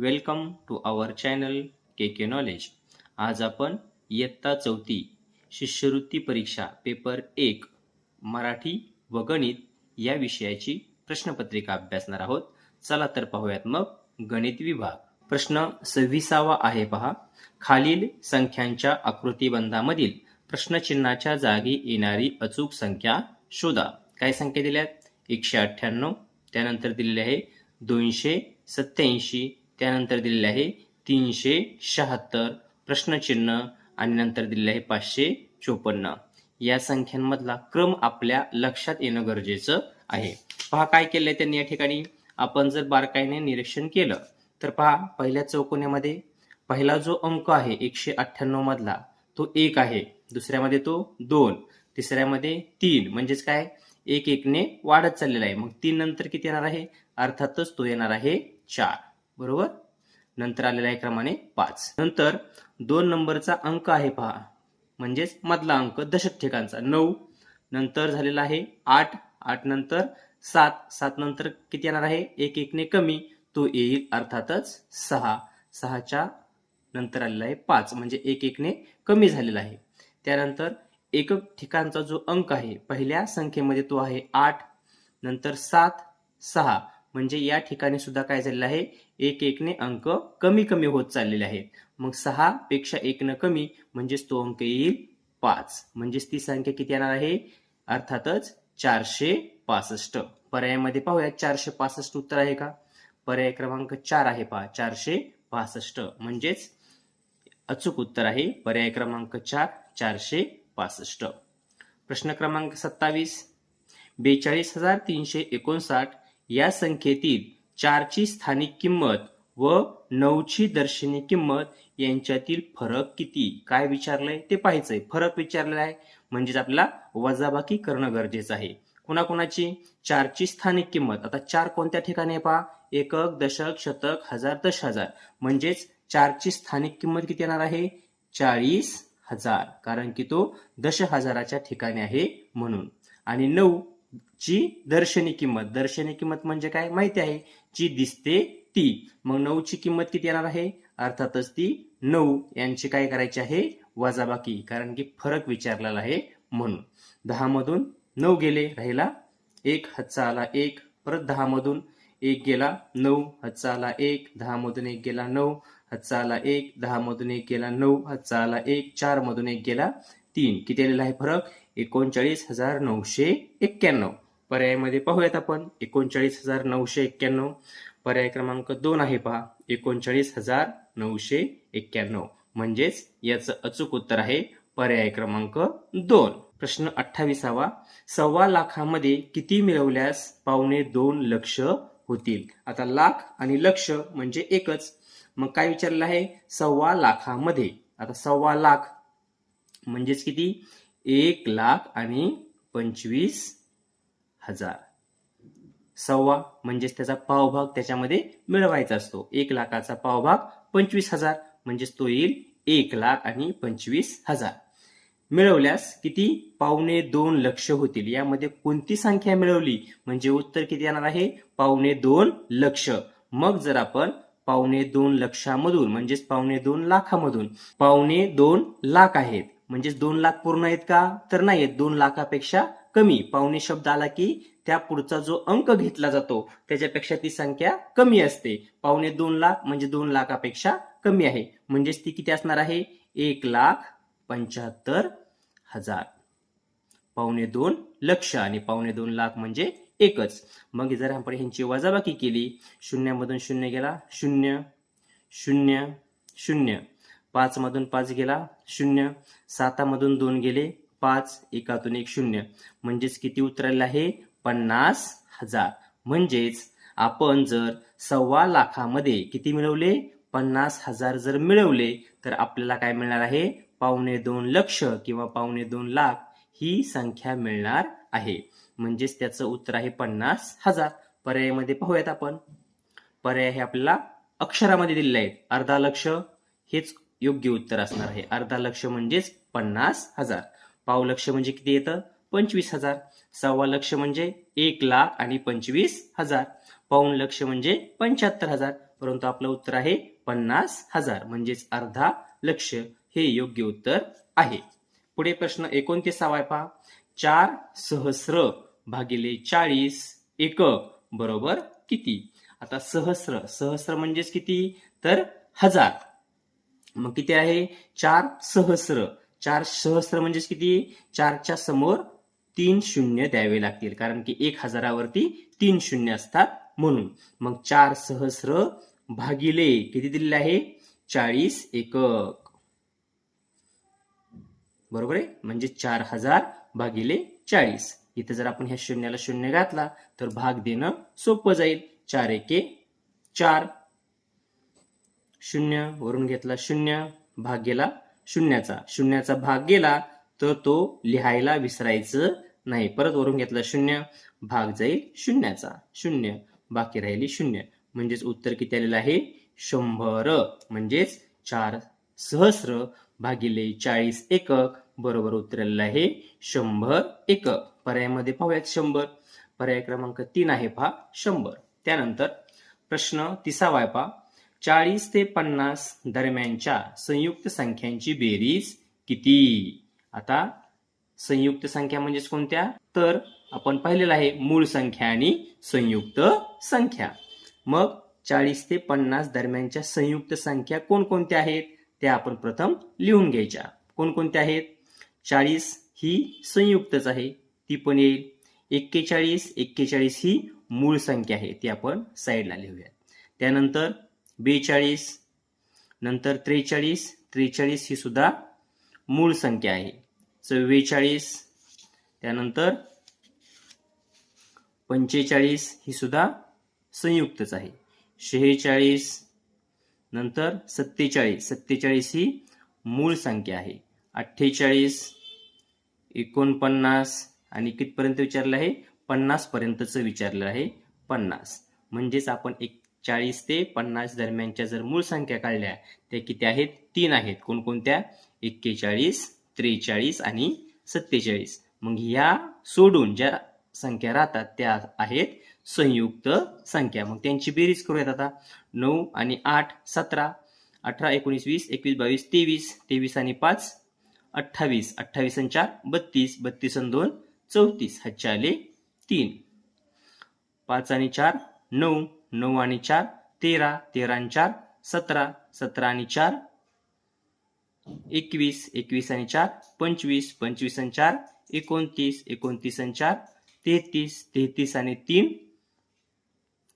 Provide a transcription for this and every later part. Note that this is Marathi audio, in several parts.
Welcome to our channel K knowledge. आज आपण इयत्ता 4थी शिष्यवृत्ती परीक्षा पेपर 1 मराठी व गणित या विषयाची प्रश्नपत्रिका अभ्यासणार आहोत. चला तर पाहूयात मग गणित विभाग. प्रश्न 26वा आहे पहा. खालील संख्यांच्या आकृतिबंधामधील प्रश्नचिन्हाच्या जागी येणारी अचूक संख्या शोधा. काय संख्या दिल्यात? 198, त्यानंतर दिलेले आहे 287, त्यानंतर दिलेले आहे 376, प्रश्नचिन्ह आणि नंतर दिलेले आहे 554. या संख्यांमधला क्रम आपल्या लक्षात येणं गरजेचं आहे. पहा काय केलंय त्यांनी या ठिकाणी. आपण जर बारकाईने निरीक्षण केलं तर पहा, पहिल्या चौकोनामध्ये पहिला जो अंक आहे 198 मधला तो 1 आहे, दुसऱ्यामध्ये तो 2, तिसऱ्यामध्ये 3, म्हणजेच काय 1 1 ने वाढत चाललेला आहे. मग 3 नंतर किती येणार आहे? अर्थातच तो येणार आहे 4, बरोबर. नंतर आलेला आहे क्रमाने 5. नंतर 2 नंबरचा अंक आहे पहा, म्हणजेच मधला अंक दशक ठिकाणचा 9, नंतर झालेला आहे 8, 8 नंतर 7, 7 नंतर किती येणार आहे? 1 1 ने कमी, तो येईल अर्थातच 6, 6च्या नंतर आलेला आहे 5, म्हणजे 1 1 ने कमी झालेला आहे. त्यानंतर एकक ठिकाणचा जो अंक आहे पहिल्या संख्येमध्ये तो आहे 8, नंतर 7, 6, म्हणजे या ठिकाणी सुद्धा काय झालेलं आहे? 1 1 ने अंक कमी कमी होत चाललेले आहेत. मग 6 पेक्षा 1 न कमी म्हणजेच तो अंक येईल 5, म्हणजेच ती संख्या किती येणार आहे? अर्थातच 465. पर्यायामध्ये पाहूया 465 उत्तर आहे का? पर्याय क्रमांक 4 आहे पहा, 465, म्हणजेच अचूक उत्तर आहे पर्याय क्रमांक 4, 465. प्रश्न क्रमांक 27. 42,359 या संख्येतील 4 ची स्थानिक किंमत व 9 ची दर्शनी किंमत यांच्यातील फरक किती? काय विचारलंय ते पाहायचंय. फरक विचारलेला आहे म्हणजेच आपल्याला वजाबाकी करणं गरजेचं आहे. कुणाकुणाची? 4 ची स्थानिक किंमत. आता 4 कोणत्या ठिकाणी आहे पहा? एकक, दशक, शतक, हजार, दशहजार, म्हणजेच 4 ची स्थानिक किंमत किती येणार आहे? 40,000, कारण की तो दशहजाराच्या ठिकाणी आहे म्हणून. आणि 9 ची दर्शनी किंमत. दर्शनी किंमत म्हणजे काय माहिती आहे? जी दिसते ती. मग 9 ची किंमत किती येणार आहे? अर्थातच ती 9 यांची काय करायची आहे? वजाबाकी, कारण की फरक विचारलेला आहे म्हणून. 10 मधून 9 गेले, राहिला 1, हातचा आला 1, परत 10 मधून 1 गेला 9, हातचा आला 1, 10 मधून 1 गेला 9, हातचा आला 1, 10 मधून 1 गेला 9, हातचा आला 1, 4 मधून 1 गेला 3. किती आलेला आहे फरक? 39,991. पर्यायामध्ये पाहूयात आपण. 39,991 पर्याय क्रमांक 2 आहे पहा, 39,991, म्हणजेच याचं अचूक उत्तर आहे पर्याय क्रमांक 2. प्रश्न 28वा. 1.25 लाखामध्ये किती मिळवल्यास 2.25 लक्ष होतील? आता लाख आणि लक्ष म्हणजे एकच. मग काय विचारलं आहे? 1.25 लाखामध्ये. आता 1.25 लाख म्हणजेच किती? 1,25,000. 1.25 म्हणजेच त्याचा पावभाग त्याच्यामध्ये मिळवायचा असतो. 1 लाखाचा पावभाग 25,000, म्हणजेच तो येईल 1,25,000. मिळवल्यास किती? 2.25 लक्ष होतील. यामध्ये कोणती संख्या मिळवली म्हणजे उत्तर किती येणार आहे? 2.25 लक्ष. मग जर आपण 2.25 लक्षामधून म्हणजेच 2.25 लाखामधून 2.25 लाख आहेत, म्हणजेच 2 लाख पूर्ण आहेत का? तर नाही आहेत, 2 लाखापेक्षा कमी. पावणे शब्द आला की त्या पुढचा जो अंक घेतला जातो त्याच्यापेक्षा ती संख्या कमी असते. 2.25 लाख म्हणजे 2 लाखापेक्षा कमी आहे, म्हणजेच ती किती असणार आहे? 1,75,000. 2.25 लक्ष आणि 2.25 लाख म्हणजे एकच. मग जर आपण ह्यांची वजाबाकी केली, 0 मधून 0 गेला 0, 0, 0, 5 मधून 5 गेला 0, 7 मधून 2 गेले 5, एकातून 1 0, म्हणजेच किती उत्तर आलेलं आहे? 50,000. म्हणजेच आपण जर 1.25 लाखामध्ये किती मिळवले? 50,000 जर मिळवले तर आपल्याला काय मिळणार आहे? 2.25 लक्ष किंवा 2.25 लाख ही संख्या मिळणार आहे. म्हणजेच त्याचं उत्तर आहे 50,000. पर्यायामध्ये पाहूयात आपण. पर्याय हे आपल्याला अक्षरामध्ये दिलेले आहेत. अर्धा लक्ष हेच योग्य उत्तर असणार आहे. अर्धा लक्ष म्हणजेच 50,000. पाव लक्ष म्हणजे किती येतं? 25,000. 1.25 लक्ष म्हणजे 1,25,000. पाऊण लक्ष म्हणजे 75,000. परंतु आपलं उत्तर आहे 50,000 म्हणजेच अर्धा लक्ष हे योग्य उत्तर आहे. पुढे प्रश्न 29 आहे पहा. 4 सहस्र भागिले 40 एकक बरोबर किती? आता सहस्र म्हणजेच किती? तर 1000. मग किती आहे? 4 सहस्र. 4 सहस्र म्हणजेच किती? 4च्या समोर 3 शून्य द्यावे लागतील, कारण की 1000वरती 3 शून्य असतात म्हणून. मग 4 सहस्र भागिले किती दिलेले आहे? 40 एकक. बरोबर आहे, म्हणजे 4000 भागिले 40. इथे जर आपण ह्या शून्याला शून्य घातला तर भाग देणं सोपं जाईल. 4 एके 4, शून्य वरून घेतला शून्य, भाग गेला शून्याचा. शून्याचा भाग गेला तर तो लिहायला विसरायचं नाही. परत वरून घेतला शून्य, भाग जाईल शून्याचा. शून्य, बाकी राहिली शून्य. म्हणजेच उत्तर किती आलेलं आहे? 100. म्हणजेच 4 सहस्र भागिले 40 एकक बरोबर उत्तर आलेलं आहे 100 एकक. पर्यायामध्ये पाहूयात 100. पर्याय क्रमांक 3 आहे पहा 100. त्यानंतर प्रश्न 30 आहे पहा. 40 ते 50 दरम्यानच्या संयुक्त संख्यांची बेरीज किती? आता संयुक्त संख्या म्हणजेच कोणत्या? तर आपण पाहिलेलं आहे मूळ संख्या आणि संयुक्त संख्या. मग 40 ते 50 दरम्यानच्या संयुक्त संख्या कोणकोणत्या आहेत त्या आपण प्रथम लिहून घ्यायच्या. कोणकोणत्या आहेत? 40 ही संयुक्तच आहे, ती पण येईल. 41 ही मूळ संख्या आहे, ती आपण साईडला लिहूया. त्यानंतर 42, नंतर 43 ही सुद्धा मूळ संख्या आहे. 44, त्यानंतर 45 ही सुद्धा संयुक्तच आहे. 46, नंतर 47 ही मूळ संख्या आहे. 48, 49 आणि कितपर्यंत विचारलं आहे? 50 पर्यंतच विचारलं आहे. 50 म्हणजेच आपण 40 ते 50 दरम्यानच्या जर मूळ संख्या काढल्या त्या किती आहेत? 3 आहेत. कोणकोणत्या? 41, 43 आणि 47. मग या सोडून ज्या संख्या राहतात त्या आहेत संयुक्त संख्या. मग त्यांची बेरीज करूयात आता. 9 आणि 8 17, 18 19 20 21 22 23, 23 आणि 5 28, 28 आणि 4 32, 32 आणि 2 34, हातचे आले 3. 5 आणि 4 9, 9 आणि 4 13, 13 आणि 4 17, 17 आणि 4 21, 21 आणि 4 25, 25 आणि 4 29, 29 आणि 4 33, 33 आणि 3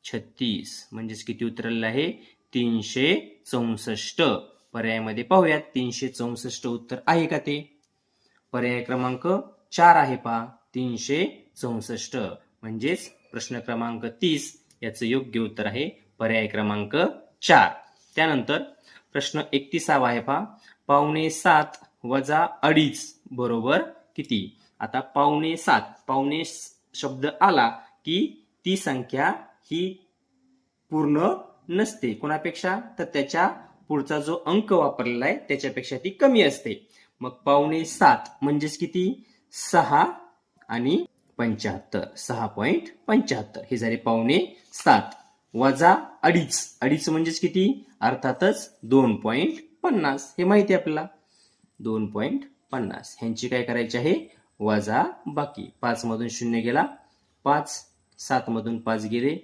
36. म्हणजेच किती उत्तर आलेलं आहे? 364. पर्यायामध्ये पाहूयात 364 उत्तर आहे का ते? पर्याय क्रमांक 4 आहे पहा 364. म्हणजेच प्रश्न क्रमांक 30 याचं योग्य उत्तर आहे पर्याय क्रमांक 4. त्यानंतर प्रश्न 31 आहे पहा. 6:45 वजा 2.5 बरोबर किती? आता 6:45, पावणे शब्द आला की ती संख्या ही पूर्ण नसते. कोणापेक्षा? तर त्याच्या पुढचा जो अंक वापरलेला आहे त्याच्यापेक्षा ती कमी असते. मग 6:45 म्हणजेच किती? 6 आणि 75, 6.75 हे झाले 6:45 वजा 2.5 म्हणजेच किती? अर्थातच 2.50. हे माहिती आहे आपल्याला 2.50. ह्यांची काय करायची आहे? वजा बाकी. 5 मधून 0 गेला 5, 7 मधून 5 गेले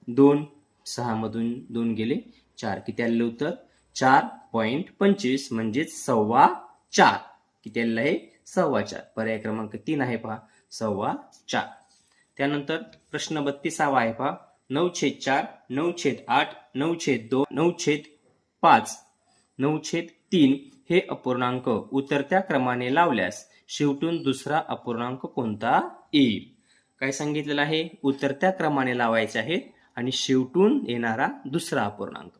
2, 6 मधून 2 गेले 4. किती आलेलं उत्तर? 4.25 म्हणजेच 4.25. किती आलेलं आहे? 4.25. पर्याय क्रमांक 3 आहे पहा 4.25. त्यानंतर प्रश्न 32 आहे पहा. 9/4, 9/8, 9/2, 9/5, 9/3 हे अपूर्णांक उतरत्या क्रमाने लावल्यास शेवटून दुसरा अपूर्णांक कोणता येईल? काय सांगितलेलं आहे? उतरत्या क्रमाने लावायचे आहेत आणि शेवटून येणारा दुसरा अपूर्णांक.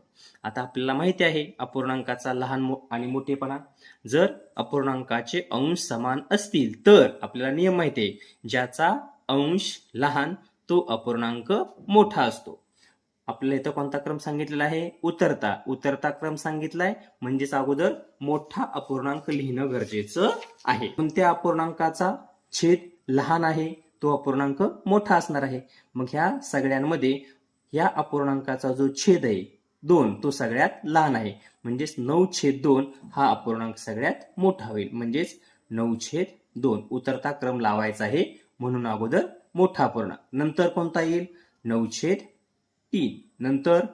आता आपल्याला माहिती आहे अपूर्णांकाचा लहान आणि मोठेपणा. जर अपूर्णांकाचे अंश समान असतील तर आपल्याला नियम माहिती आहे, ज्याचा अंश लहान तो अपूर्णांक मोठा असतो. आपल्याला इथं कोणता क्रम सांगितलेला आहे? उतरता क्रम सांगितलाय, म्हणजेच अगोदर मोठा अपूर्णांक लिहिणं गरजेचं आहे. कोणत्या अपूर्णांकाचा छेद लहान आहे तो अपूर्णांक मोठा असणार आहे. मग ह्या सगळ्यांमध्ये या अपूर्णांकाचा जो छेद आहे 2 तो सगळ्यात लहान आहे. म्हणजेच 9/2 हा अपूर्णांक सगळ्यात मोठा होईल. म्हणजेच 9/2 उतरता क्रम लावायचा आहे म्हणून अगोदर मोठा अपूर्णांक, नंतर कोणता येईल 9/3, नंतर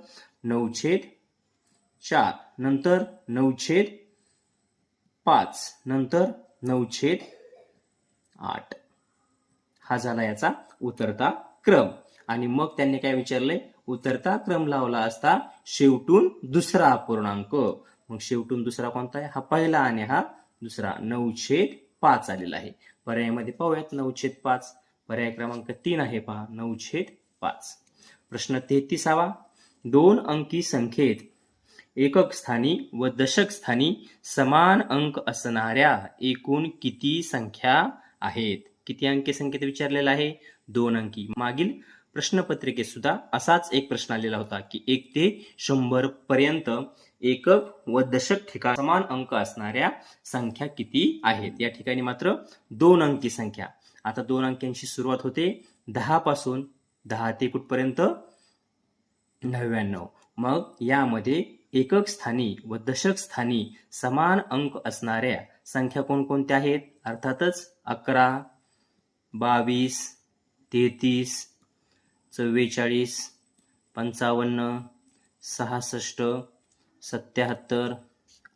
9/4, नंतर 9/5, नंतर 9/8. हा झाला याचा उतरता क्रम. आणि मग त्यांनी काय विचारलंय, उतरता क्रम लावला असता शेवटून दुसरा अपूर्णांक. मग शेवटून दुसरा कोणता आहे, हा पहिला आणि हा दुसरा 9/5 आलेला आहे. पर्यायामध्ये पाहूयात 9/5. पर्याय क्रमांक 3 आहे पहा 9/5. प्रश्न 33वा, 2 अंकी संख्येत एकक स्थानी व दशक स्थानी समान अंक असणाऱ्या एकूण किती संख्या आहेत? किती अंकी संख्येत विचारलेला आहे, 2 अंकी. मागील प्रश्नपत्रिकेत सुद्धा असाच एक प्रश्न आलेला होता की 1 ते 100 पर्यंत एकक व दशक ठिकाणी समान अंक असणाऱ्या संख्या किती आहेत. या ठिकाणी मात्र 2 अंकी संख्या. आता 2 अंकींची सुरुवात होते 10 पासून, 10 ते कुठपर्यंत 99. मग यामध्ये एकक स्थानी व दशक स्थानी समान अंक असणाऱ्या संख्या कोणकोणत्या आहेत? अर्थातच 11, 22, 33, 44, 55, 66, 77,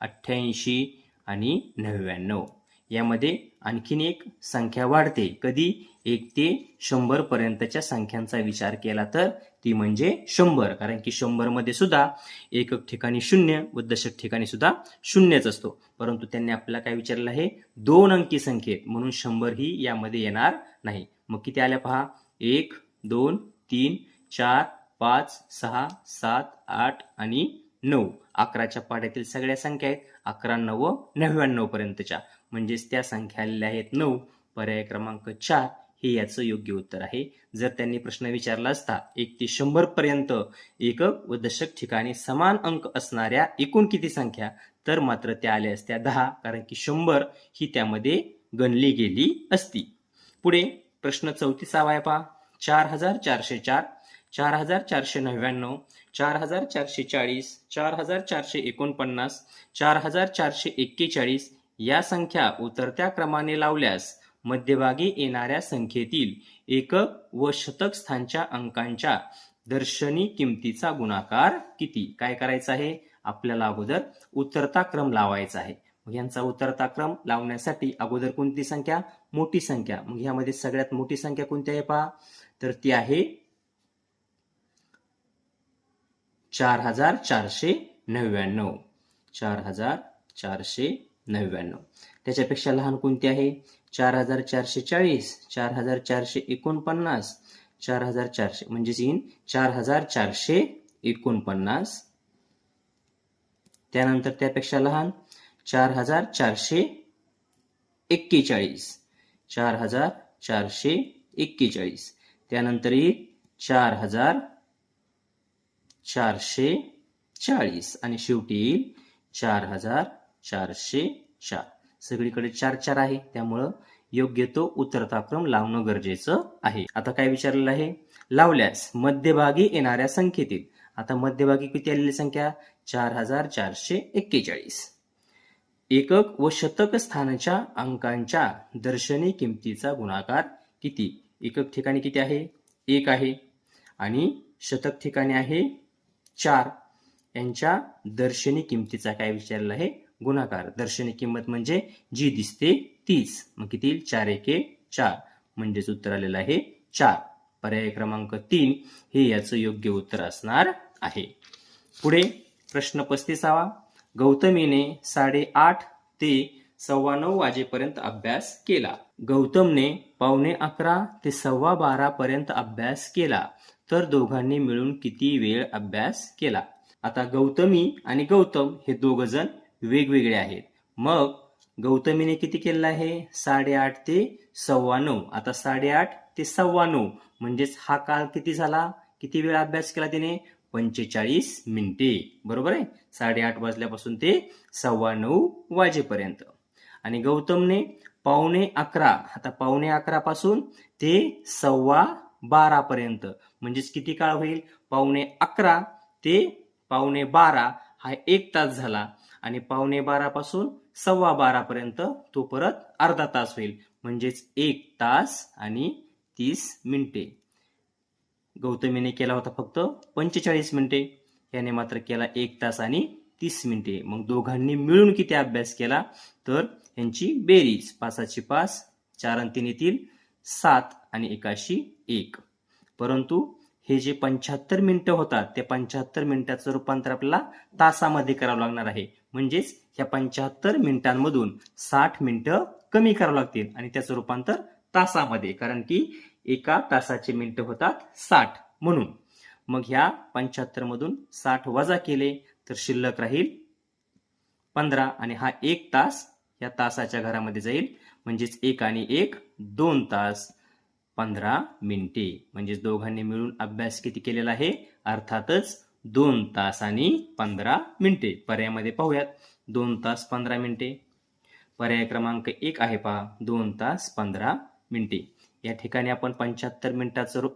88 आणि 99. यामध्ये आणखीन एक संख्या वाढते. कधी? 1 ते 100 पर्यंतच्या संख्यांचा विचार केला तर ती म्हणजे 100. कारण की 100 मध्ये सुद्धा एकक ठिकाणी 0 व दशक ठिकाणी सुद्धा 0च असतो. परंतु त्यांनी आपल्याला काय विचारलं आहे, 2 अंकी संख्येत, म्हणून 100 ही यामध्ये येणार नाही. मग किती आल्या पहा, 1, 2, 3, 4, 5, 6, 7, 8 आणि 9. 11च्या पाड्यातील सगळ्या संख्या आहेत. 11, 9, 99 पर्यंतच्या, म्हणजेच त्या संख्या आलेल्या आहेत 9. पर्याय क्रमांक 4 हे याचं योग्य उत्तर आहे. जर त्यांनी प्रश्न विचारला असता 1 ते 100 पर्यंत एकक व दशक ठिकाणी समान अंक असणाऱ्या एकूण किती संख्या, तर मात्र त्या आल्या असत्या 10, कारण की 100 ही त्यामध्ये गणली गेली असती. पुढे प्रश्न 34वा आहे पहा, 4404, 4499, 4440, 4449, 4441 या संख्या उतरत्या क्रमाने लावल्यास मध्यभागी येणाऱ्या संख्येतील एकक व शतक स्थानच्या अंकांच्या दर्शनी किमतीचा गुणाकार किती? काय करायचं आहे, आपल्याला अगोदर उतरता क्रम लावायचा आहे. मग यांचा उतरता क्रम लावण्यासाठी अगोदर कोणती संख्या, मोठी संख्या. मग यामध्ये सगळ्यात मोठी संख्या कोणती आहे पहा, तर ती आहे 4499. 4499. त्याच्यापेक्षा लहान कोणती आहे, 4440, 4449, 4400, म्हणजेच येईन 4449. त्यानंतर त्यापेक्षा लहान 4441, 4441. त्यानंतर येईल 4440 आणि शेवटी येईल 4404. सगळीकडे 4 आहे, त्यामुळं योग्य तो उतरता क्रम लावणं गरजेचं आहे. आता काय विचारलेलं आहे, लावल्यास मध्यभागी येणाऱ्या संख्येतील, आता मध्यभागी किती आलेली संख्या, 4441. एकक व शतक स्थानाच्या अंकांच्या दर्शनी किमतीचा गुणाकार किती? एकक ठिकाणी किती आहे, 1 आहे, आणि शतक ठिकाणी आहे 4. यांच्या दर्शनी किमतीचा काय विचारलं आहे, गुणाकार. दर्शनी किंमत म्हणजे जी दिसते तीच. मग किती येईल, 4 1 4, म्हणजेच उत्तर आलेलं आहे 4. पर्याय क्रमांक 3 हे याचं योग्य उत्तर असणार आहे. पुढे प्रश्न 35वा, गौतमीने 8:30 ते 9:15 वाजेपर्यंत अभ्यास केला. गौतमने 11:15 ते 12:15 पर्यंत अभ्यास केला, तर दोघांनी मिळून किती वेळ अभ्यास केला? आता गौतमी आणि गौतम हे दोघ जण वेगवेगळे आहेत. मग गौतमीने किती केलेलं आहे, 8:30 ते 9:15. आता 8:30 ते 9:15 म्हणजेच हा काळ किती झाला, किती वेळ अभ्यास केला तिने, 45 मिनिटे. बरोबर आहे, 8:30 वाजल्यापासून ते 9:15 वाजेपर्यंत. आणि गौतमने 11:15, आता 11:15 पासून ते 11:15 पर्यंत, म्हणजेच किती काळ होईल, 11:15 ते 12:15 हा 1 तास झाला आणि 11:15 पासून 12:15 पर्यंत तो परत अर्धा तास होईल, म्हणजेच 1 तास आणि 30 मिनिटे. गौतमीने केला होता फक्त 45 मिनिटे, याने मात्र केला 1 तास आणि 30 मिनिटे. मग दोघांनी मिळून किती अभ्यास केला, तर यांची बेरीज 5ची 5, 4 आणि 3 येतील 7 आणि 1शी 1. परंतु हे जे 75 मिनिटं होतात त्या 75 मिनिटाचं रूपांतर आपल्याला तासामध्ये करावं लागणार आहे. म्हणजेच ह्या 75 मिनिटांमधून 60 मिनिटं कमी करावं लागतील आणि त्याचं रूपांतर तासामध्ये, कारण की एका तासाचे मिनिटं होतात 60 म्हणून. मग ह्या 75 मधून 60 वजा केले तर शिल्लक राहील 15 आणि हा 1 तास या तासाच्या घरामध्ये जाईल, म्हणजेच 1 आणि 1 2 तास 15 मिनिटे. म्हणजेच दोघांनी मिळून अभ्यास किती केलेला आहे, अर्थातच 2 तास आणि 15 मिनिटे. पर्यायामध्ये पाहूयात 2 तास 15 मिनिटे. पर्याय क्रमांक 1 आहे पहा 2 तास 15 मिनिटे. या ठिकाणी आपण 75 मिनिटाचं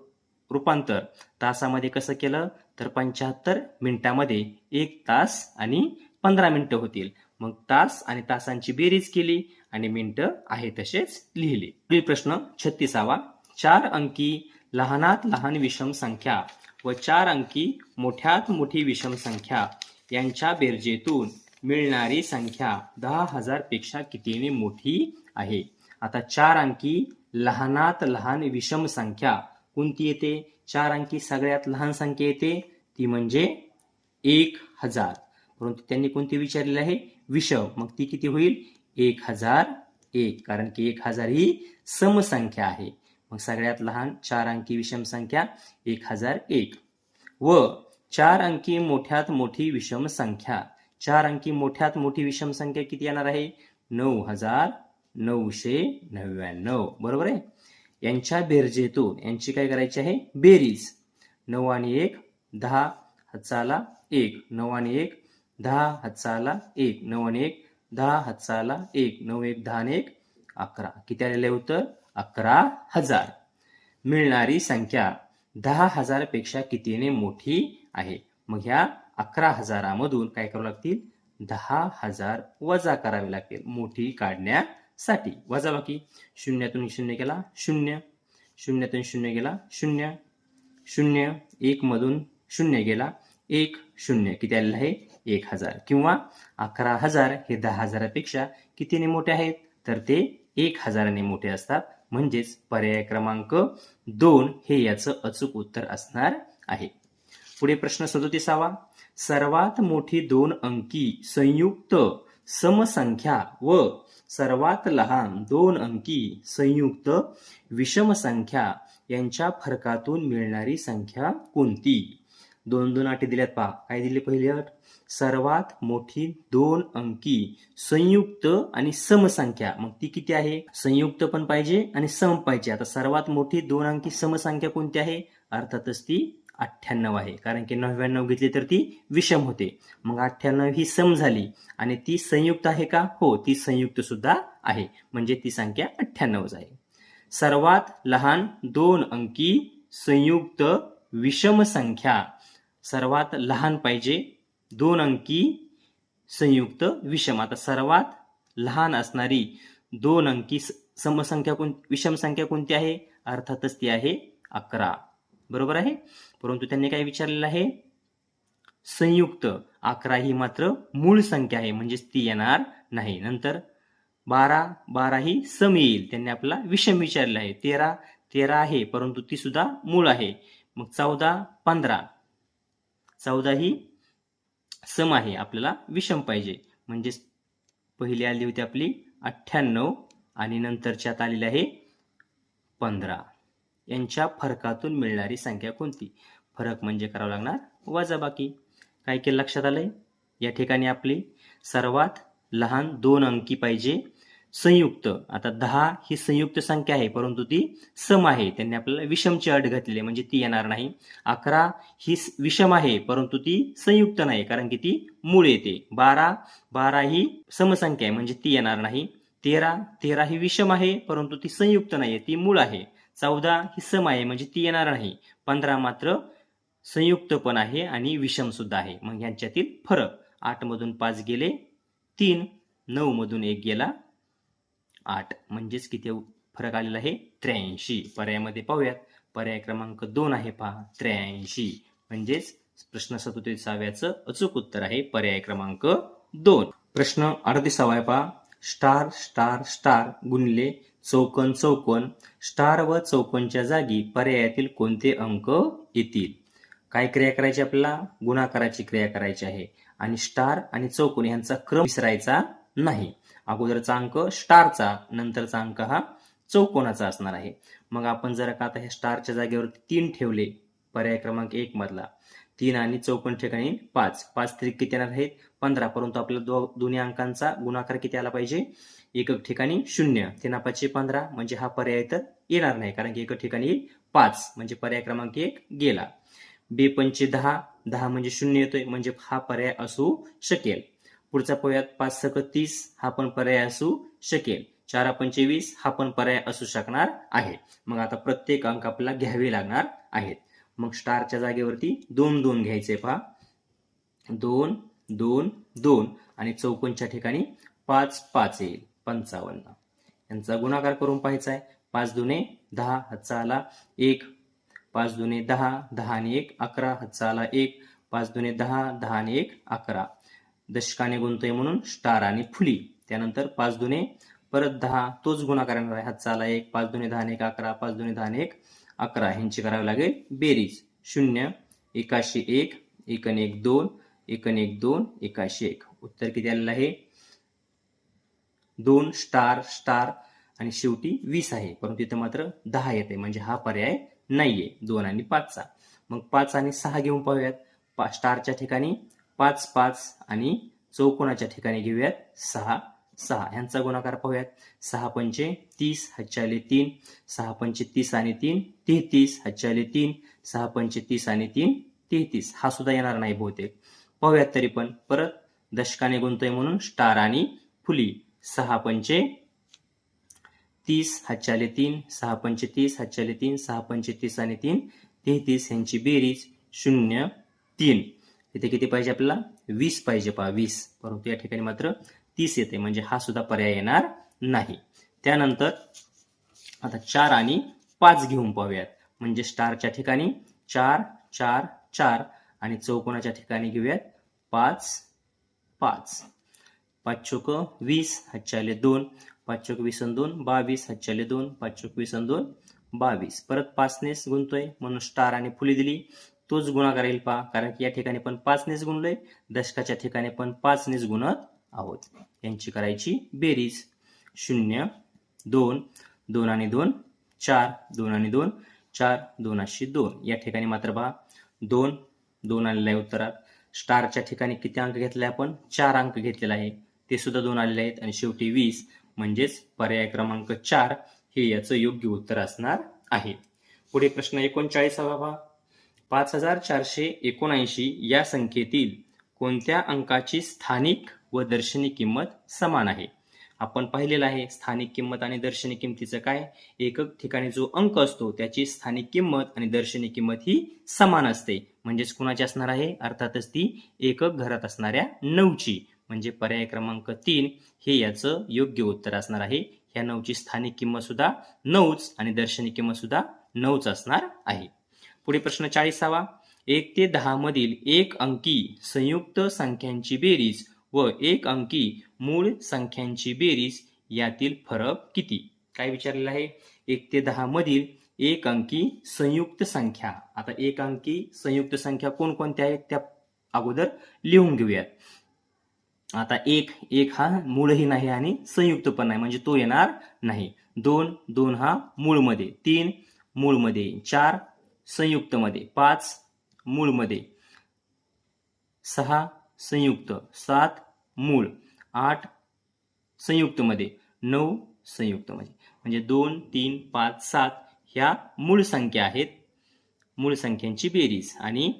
रूपांतर तासामध्ये कसं केलं, तर 75 मिनिटामध्ये 1 तास आणि 15 मिनिटं होतील. मग तास आणि तासांची बेरीज केली आणि मिनिटं आहे तसेच लिहिले. पुढील प्रश्न 36वा. 4 अंकी लहानात लहान विषम संख्या व 4 अंकी मोठ्यात मोठी विषम संख्या यांच्या बेरजेतून मिळणारी संख्या 10,000 पेक्षा कितीने मोठी आहे. आता 4 अंकी लहानात लहान विषम संख्या कोणती येते, 4 अंकी सगळ्यात लहान संख्या येते ती म्हणजे 1000. परंतु त्यांनी कोणती विचारलेली आहे, विषम. मग ती किती होईल, 1001, कारण की 1000 ही समसंख्या आहे. मग सगळ्यात लहान 4 अंकी विषम संख्या 1001. व 4 अंकी मोठ्यात मोठी विषम संख्या, 4 अंकी मोठ्यात मोठी विषम संख्या किती येणार आहे, 9999. बरोबर आहे. यांच्या बेरजेतून यांची काय करायची आहे, बेरीज. 9 आणि 1 10 हातचाला 1, 9 आणि 1 10 हातचाला 1, 9 आणि 1 10 हातचाला 1, 9 1 10 आणि 1 11. किती आलेले उत्तर, 11,000. मिळणारी संख्या 10,000 पेक्षा कितीने मोठी आहे. मग ह्या 11,000 काय करावं लागतील, 10,000 वजा करावे लागतील मोठी काढण्यासाठी. वजाबाकी, शून्यातून शून्य गेला 0, शून्यातून शून्य गेला 0, 0 1 मधून 0 गेला 1, 0 किती आलेलं आहे, 1000. किंवा 11,000 हे 10,000 पेक्षा कितीने मोठे आहेत, तर ते 1000 ने मोठे असतात. म्हणजेच पर्याय क्रमांक 2 हे याचं अचूक उत्तर असणार आहे. पुढे प्रश्न 37वा. सर्वात मोठी 2 अंकी संयुक्त समसंख्या व सर्वात लहान 2 अंकी संयुक्त विषम संख्या यांच्या फरकातून मिळणारी संख्या कोणती. 2 अटी दिल्यात पहा. काय दिली पहिली अट, सर्वात मोठी 2 अंकी संयुक्त आणि समसंख्या. मग ती किती आहे, संयुक्त पण पाहिजे आणि सम पाहिजे. आता सर्वात मोठी 2 अंकी समसंख्या कोणती आहे, अर्थातच ती 98 आहे, कारण की 99 घेतली तर ती विषम होते. मग 98 ही सम झाली आणि ती संयुक्त आहे का, हो ती संयुक्त सुद्धा आहे, म्हणजे ती संख्या 98 आहे. सर्वात लहान 2 अंकी संयुक्त विषम संख्या, सर्वात लहान पाहिजे 2 अंकी संयुक्त विषम. आता सर्वात लहान असणारी 2 अंकी समसंख्या विषम संख्या कोणती आहे, अर्थातच ती आहे 11. बरोबर आहे. परंतु त्यांनी काय विचारलेलं आहे, संयुक्त. 11 ही मात्र मूळ संख्या आहे, म्हणजेच ती येणार नाही. नंतर 12 ही सम येईल, त्यांनी आपल्याला विषम विचारलेलं आहे. 13 आहे, परंतु ती सुद्धा मूळ आहे. मग 14 ही सम आहे, आपल्याला विषम पाहिजे. म्हणजेच पहिली आली होती आपली 98 आणि नंतरच्यात आलेली आहे 15. यांच्या फरकातून मिळणारी संख्या कोणती. फरक म्हणजे करावं लागणार वजाबाकी. काय केलं लक्षात आलंय, या ठिकाणी आपली सर्वात लहान 2 अंकी पाहिजे संयुक्त. आता 10 ही संयुक्त संख्या आहे, परंतु ती सम आहे, त्यांनी आपल्याला विषमची अट घातलेली, म्हणजे ती येणार नाही. 11 ही विषम आहे, परंतु ती संयुक्त नाही, कारण की ती मूळ येते. 12 ही समसंख्या आहे, म्हणजे ती येणार नाही. 13 ही विषम आहे, परंतु ती संयुक्त नाही, ती मूळ आहे. 14 ही सम आहे, म्हणजे ती येणार नाही. 15 मात्र संयुक्त पण आहे आणि विषम सुद्धा आहे. मग यांच्यातील फरक 8 मधून 5 गेले 3, 9 मधून 1 गेला 8, म्हणजेच किती फरक आलेला आहे 83. पर्यायामध्ये पाहूयात. पर्याय क्रमांक 2 आहे पहा 83, म्हणजेच प्रश्न 37व्याचं अचूक उत्तर आहे पर्याय क्रमांक 2. प्रश्न 38 आहे पहा. स्टार स्टार स्टार गुणिले चौकोन चौकोन, स्टार व चौकोनच्या जागी पर्यायातील कोणते अंक येतील? काय क्रिया करायची आपल्याला? गुणाकाराची क्रिया करायची आहे आणि स्टार आणि चौकोन यांचा क्रम विसरायचा नाही. अगोदरचा अंक स्टारचा, नंतरचा अंक हा चौकोनाचा असणार आहे. मग आपण जर का आता ह्या स्टारच्या जागेवरती 3 ठेवले पर्याय क्रमांक 1 मधला, 3 आणि चौकोन ठिकाणी 5, 5 त्रिक किती येणार आहेत 15, परंतु आपल्याला दोन्ही अंकांचा गुणाकार किती आला पाहिजे? एकक ठिकाणी 0, 3 5 15, म्हणजे हा पर्याय तर येणार नाही, कारण की एकक ठिकाणी 5, म्हणजे पर्याय क्रमांक 1 गेला. 2 5 10, 10 म्हणजे 0 येतोय, म्हणजे हा पर्याय असू शकेल. पुढचा पाहूयात. 5 6 30, हा पण पर्याय असू शकेल. 4 5 20, हा पण पर्याय असू शकणार आहे. मग आता प्रत्येक अंक आपल्याला घ्यावे लागणार आहेत. मग स्टारच्या जागेवरती 2 2 घ्यायचे पहा, 2 2 2, आणि चौकोनच्या ठिकाणी 5 5 येईल 55. यांचा गुणाकार करून पाहायचा आहे. 5 दुने 10, हातचा आला 1, 5 दुने 10, 10 आणि 1 11, हातचा आला 1, 5 दुने 10, 10 आणि 1 11. दशकाने गुणतोय म्हणून स्टार आणि फुली. त्यानंतर 5 दुने परत 10, तोच गुणाकार येणार आहे, हातचा आला 1, 5 दुने 10 आणि 1 11, 5 दुने 10 आणि 1 11, ह्यांची करावी लागेल बेरीज. 0 81 1, 1 आणि 1 2, 1 आणि 1 2, 81 1. उत्तर किती आलेलं आहे? 2 स्टार स्टार आणि शेवटी 20 आहे, परंतु इथे मात्र 10 येते, म्हणजे हा पर्याय नाहीये 2 आणि 5चा. मग 5 आणि 6 घेऊन पाहूयात. स्टारच्या ठिकाणी 5 5 आणि चौकोनाच्या ठिकाणी घेऊयात 6 6. ह्यांचा गुणाकार पाहूयात. 6 पंचे 30, हातचे 3, 6 पंचे 30 आणि 3 33, हातचे 3, 6 पंचे 30 आणि 3 33. हा सुद्धा येणार नाही बहुतेक. पाहूयात तरी पण. परत दशकाने गुणतोय म्हणून स्टार आणि फुली. 6 पंचे 30, हातचे 3, 6 पंचे 30, हातचे 3, 6 पंचे 30 आणि 3 33, ह्यांची बेरीज 0 3. इथे किती पाहिजे आपल्याला? 20 पाहिजे पहा, 20, परंतु या ठिकाणी मात्र 30 येते, म्हणजे हा सुद्धा पर्याय येणार नाही. त्यानंतर आता 4 आणि 5 घेऊन पाहूयात. म्हणजे स्टारच्या ठिकाणी 4 4 4 आणि चौकोनाच्या ठिकाणी घेऊयात 5 5. 5 चोक 20, हातचे 2, 5 चोक 20 आणि 2 22, हातचे 2, 5 चोक 20 आणि 2 22. परत 5 नेच गुणतोय म्हणून स्टार आणि फुली दिली, तोच गुणाकार येईल पहा, कारण की या ठिकाणी पण 5 नेच गुणलोय, दशकाच्या ठिकाणी पण 5 नेच गुणत आहोत. यांची करायची बेरीज. 0 2, 2 आणि 2 4, 2 आणि 2 4, 2 अशी 2. या ठिकाणी मात्र पहा 2 2 आलेला आहे उत्तरात. स्टारच्या ठिकाणी किती अंक घेतले आपण? 4 अंक घेतलेला आहे, ते सुद्धा 2 आलेले आहेत, आणि शेवटी 20, म्हणजेच पर्याय क्रमांक 4 हे याचं योग्य उत्तर असणार आहे. पुढे प्रश्न 39 पहा. 5479 या संख्येतील कोणत्या अंकाची स्थानिक व दर्शनी किंमत समान आहे? आपण पाहिलेलं आहे स्थानिक किंमत आणि दर्शनी किंमतीचं काय? एकक ठिकाणी जो अंक असतो त्याची स्थानिक किंमत आणि दर्शनी किंमत ही समान असते. म्हणजेच कुणाची असणार आहे? अर्थातच ती एकक घरात असणाऱ्या 9ची. म्हणजे पर्याय क्रमांक 3 हे याचं योग्य उत्तर असणार आहे. ह्या 9ची स्थानिक किंमत सुद्धा 9च आणि दर्शनी किंमत सुद्धा 9च असणार आहे. पुढे प्रश्न 40. 1 ते 10 मधील एक अंकी संयुक्त संख्यांची बेरीज व एक अंकी मूळ संख्यांची बेरीज यातील फरक किती? काय विचारलेलं आहे? 1 ते 10 मधील एक अंकी संयुक्त संख्या. आता एक अंकी संयुक्त संख्या कोणकोणत्या आहेत त्या अगोदर लिहून घेऊयात. आता एक हा मूळही नाही आणि संयुक्त पण नाही, म्हणजे तो येणार नाही. 2 2 हा मूळमध्ये, 3 मूळमध्ये, 4 संयुक्तमध्ये, 5 मूळमध्ये, 6 संयुक्त, 7 मूळ, 8 संयुक्तमध्ये, 9 संयुक्तमध्ये. म्हणजे 2 3 5 7 ह्या मूळ संख्या आहेत, मूळ संख्यांची बेरीज, आणि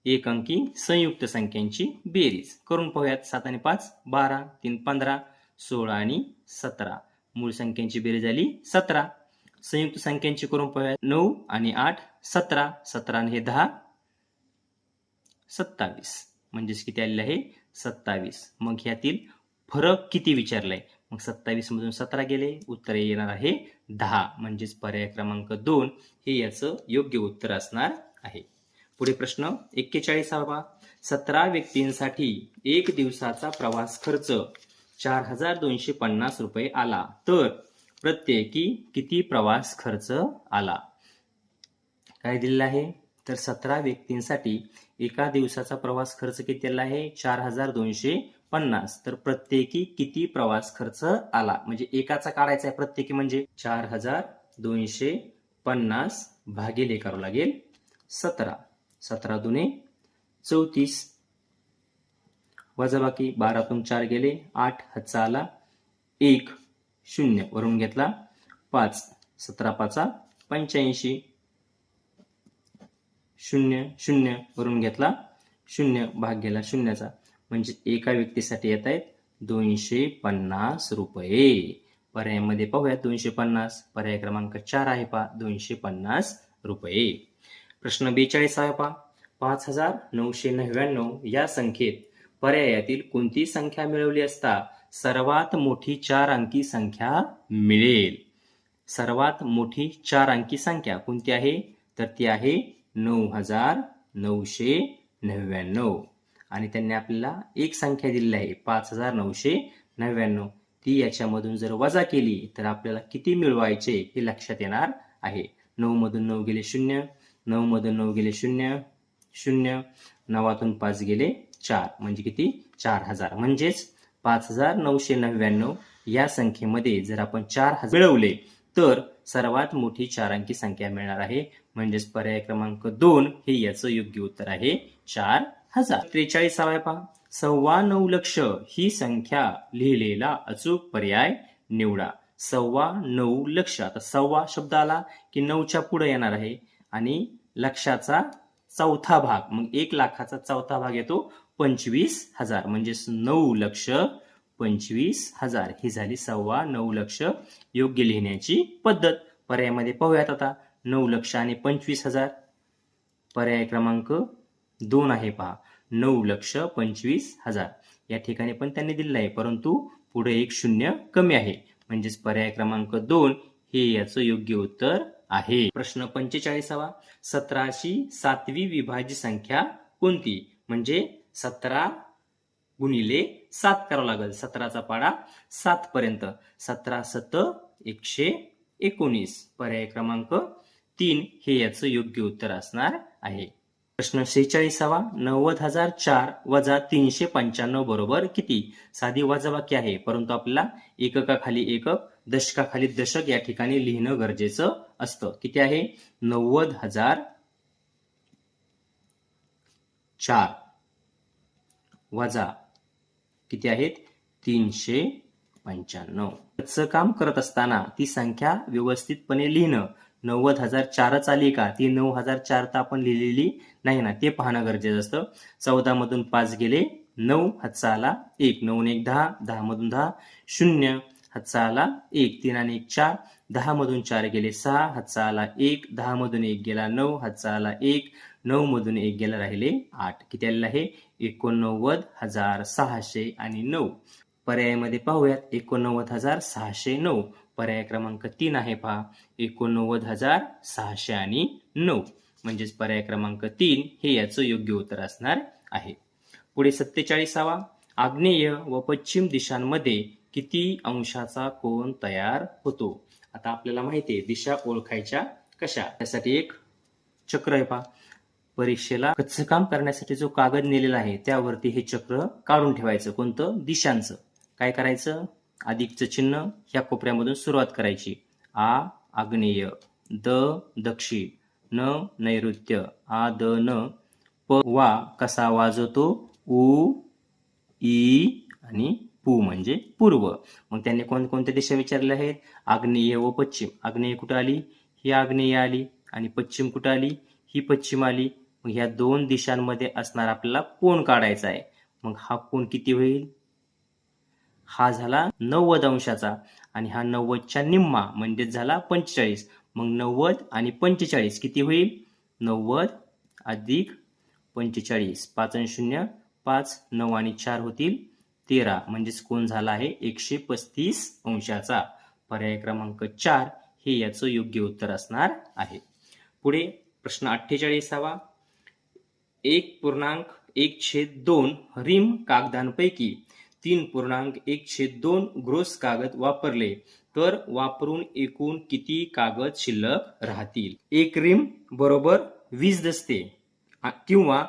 एक अंकी संयुक्त संख्यांची बेरीज. करून पाहूयात. 7 आणि 5 12, 3 15, 16 आणि 17. मूळ संख्यांची बेरीज झाली 17. संयुक्त संख्यांची करून पाहूया. 9 आणि 8 17, 17 आणि हे 10 27, म्हणजेच किती आलेलं आहे 27. मग ह्यातील फरक किती विचारलाय. मग 27 मधून 17 गेले, उत्तर येणार आहे 10, म्हणजेच पर्याय क्रमांक 2 हे याचं योग्य उत्तर असणार आहे. पुढे प्रश्न 41. 17 व्यक्तींसाठी एक दिवसाचा प्रवास खर्च 4250 रुपये आला तर प्रत्येकी किती प्रवास खर्च आला. काय दिलेलं आहे तर 17 व्यक्तींसाठी एका दिवसाचा प्रवास खर्च किती आला आहे 4250, तर प्रत्येकी किती प्रवास खर्च आला. म्हणजे एकाचा काढायचा आहे प्रत्येकी, म्हणजे 4250 भागिले करावं लागेल 17, 17 दुने 34, वजाबाकी 12तून 4 गेले 8, हातचा आला 1, 0 वरून घेतला 5, 17 पाचा 85, 0 0 वरून घेतला 0, भाग गेला शून्याचा, म्हणजे एका व्यक्तीसाठी येत आहेत 250 रुपये. पर्यायामध्ये पाहूया 250, पर्याय क्रमांक 4 आहे पहा 250 रुपये. प्रश्न 42 पहा. 5999 या संख्येत पर्यायातील कोणती संख्या मिळवली असता सर्वात मोठी 4 अंकी संख्या मिळेल. सर्वात मोठी 4 अंकी संख्या कोणती आहे तर ती आहे 9999, आणि त्यांनी आपल्याला एक संख्या दिलेली आहे 5999. ती याच्यामधून जर वजा केली तर आपल्याला किती मिळवायचे हे लक्षात येणार आहे. 9 मधून 9 गेले 0, 9 मधून 9 गेले 0, 0, 9तून 5 गेले 4, म्हणजे किती 4000. म्हणजेच 5999 या संख्येमध्ये जर आपण 4000 मिळवले तर सर्वात मोठी 4 अंकी संख्या मिळणार आहे. म्हणजेच पर्याय क्रमांक 2 हे याचं योग्य उत्तर आहे 4000. 43 पहा. 9.25 लक्ष ही संख्या लिहिलेला अचूक पर्याय निवडा. 9.25 लक्ष. आता सव्वा शब्द आला की 9च्या पुढे येणार आहे आणि लक्षाचा चौथा भाग, मग 1 लाखाचा चौथा भाग येतो 25,000, म्हणजेच 9,25,000 ही झाली 9.25 लक्ष योग्य लिहिण्याची पद्धत. पर्यायामध्ये पाहूयात आता 9 लक्ष आणि 25,000. पर्याय क्रमांक 2 आहे पहा 9,25,000. या ठिकाणी पण त्यांनी दिलेलं आहे, परंतु पुढे एक शून्य कमी आहे, म्हणजेच पर्याय क्रमांक 2 हे याचं योग्य उत्तर आहे. प्रश्न 45. 17ची 7वी विभाज्य संख्या कोणती. म्हणजे 17 गुणिले 7 करावं लागेल. 17चा पाडा 7 पर्यंत. 17 7 119. पर्याय क्रमांक 3 हे याचं योग्य उत्तर असणार आहे. प्रश्न 46. 90,004 वजा 395 बरोबर किती. साधी वजाबाकी आहे, परंतु आपल्याला एककाखाली एकक दशकाखाली दशक या ठिकाणी लिहिणं गरजेचं असतं. किती आहे 90,004 वजा किती आहेत 395. याचं काम करत असताना ती संख्या व्यवस्थितपणे लिहिणं. 90,004च आली का, ती 9,004 तर आपण लिहिलेली नाही ना, ते पाहणं गरजेचं असतं. 14 मधून 5 गेले 9, हातचा आला 1, 9 1 10, 10 मधून 10 0, हातचा आला 1, 3 आणि 1 4, 10 मधून 4 गेले 6, हातचा आला 1, 10 मधून 1 गेला 9, हातचा आला 1, 9 मधून 1 गेला राहिले 8. किती आलेलं आहे 89,609. पर्यायामध्ये पाहूयात 89,609. पर्याय क्रमांक 3 आहे पहा 89,609, म्हणजेच पर्याय क्रमांक 3 हे याचं योग्य उत्तर असणार आहे. पुढे 47. आग्नेय व पश्चिम दिशांमध्ये किती अंशाचा कोन तयार होतो. आता आपल्याला माहिती आहे दिशा ओळखायच्या कशा. त्यासाठी एक चक्र आहे पहा. परीक्षेला कच्चं काम करण्यासाठी जो कागद नेलेला आहे त्यावरती हे चक्र काढून ठेवायचं. कोणतं दिशांचं. काय करायचं अधिकचं चिन्ह ह्या कोपऱ्यामधून सुरुवात करायची. आ आग्नेय, द दक्षिण, न नैऋत्य, आ द न, प वा कसा वाजवतो उ ई आणि पू म्हणजे पूर्व. मग त्यांनी कोणकोणत्या दिशा विचारल्या आहेत आग्नेय व पश्चिम. आग्नेय कुठं आली ही आग्नेय आली आणि पश्चिम कुठं आली ही पश्चिम आली. मग ह्या दोन दिशांमध्ये असणार आपल्याला कोन काढायचा आहे. मग हा कोन किती होईल हा झाला 90 अंशाचा आणि हा 90च्या निम्मा म्हणजेच झाला 45. मग 90 आणि 45 किती होईल? 90 अधिक 45. 5 आणि 0 5, 9 आणि 4 होतील 13. म्हणजेच कोण झाला आहे 135 अंशाचा. पर्याय क्रमांक 4 हे याचं योग्य उत्तर असणार आहे. पुढे प्रश्न 48वा. 1.1/2 रिम कागदांपैकी 3.1/2 ग्रोस कागद वापरले तर वापरून एकूण किती कागद शिल्लक राहतील? एक रिम बरोबर 20 दस्ते किंवा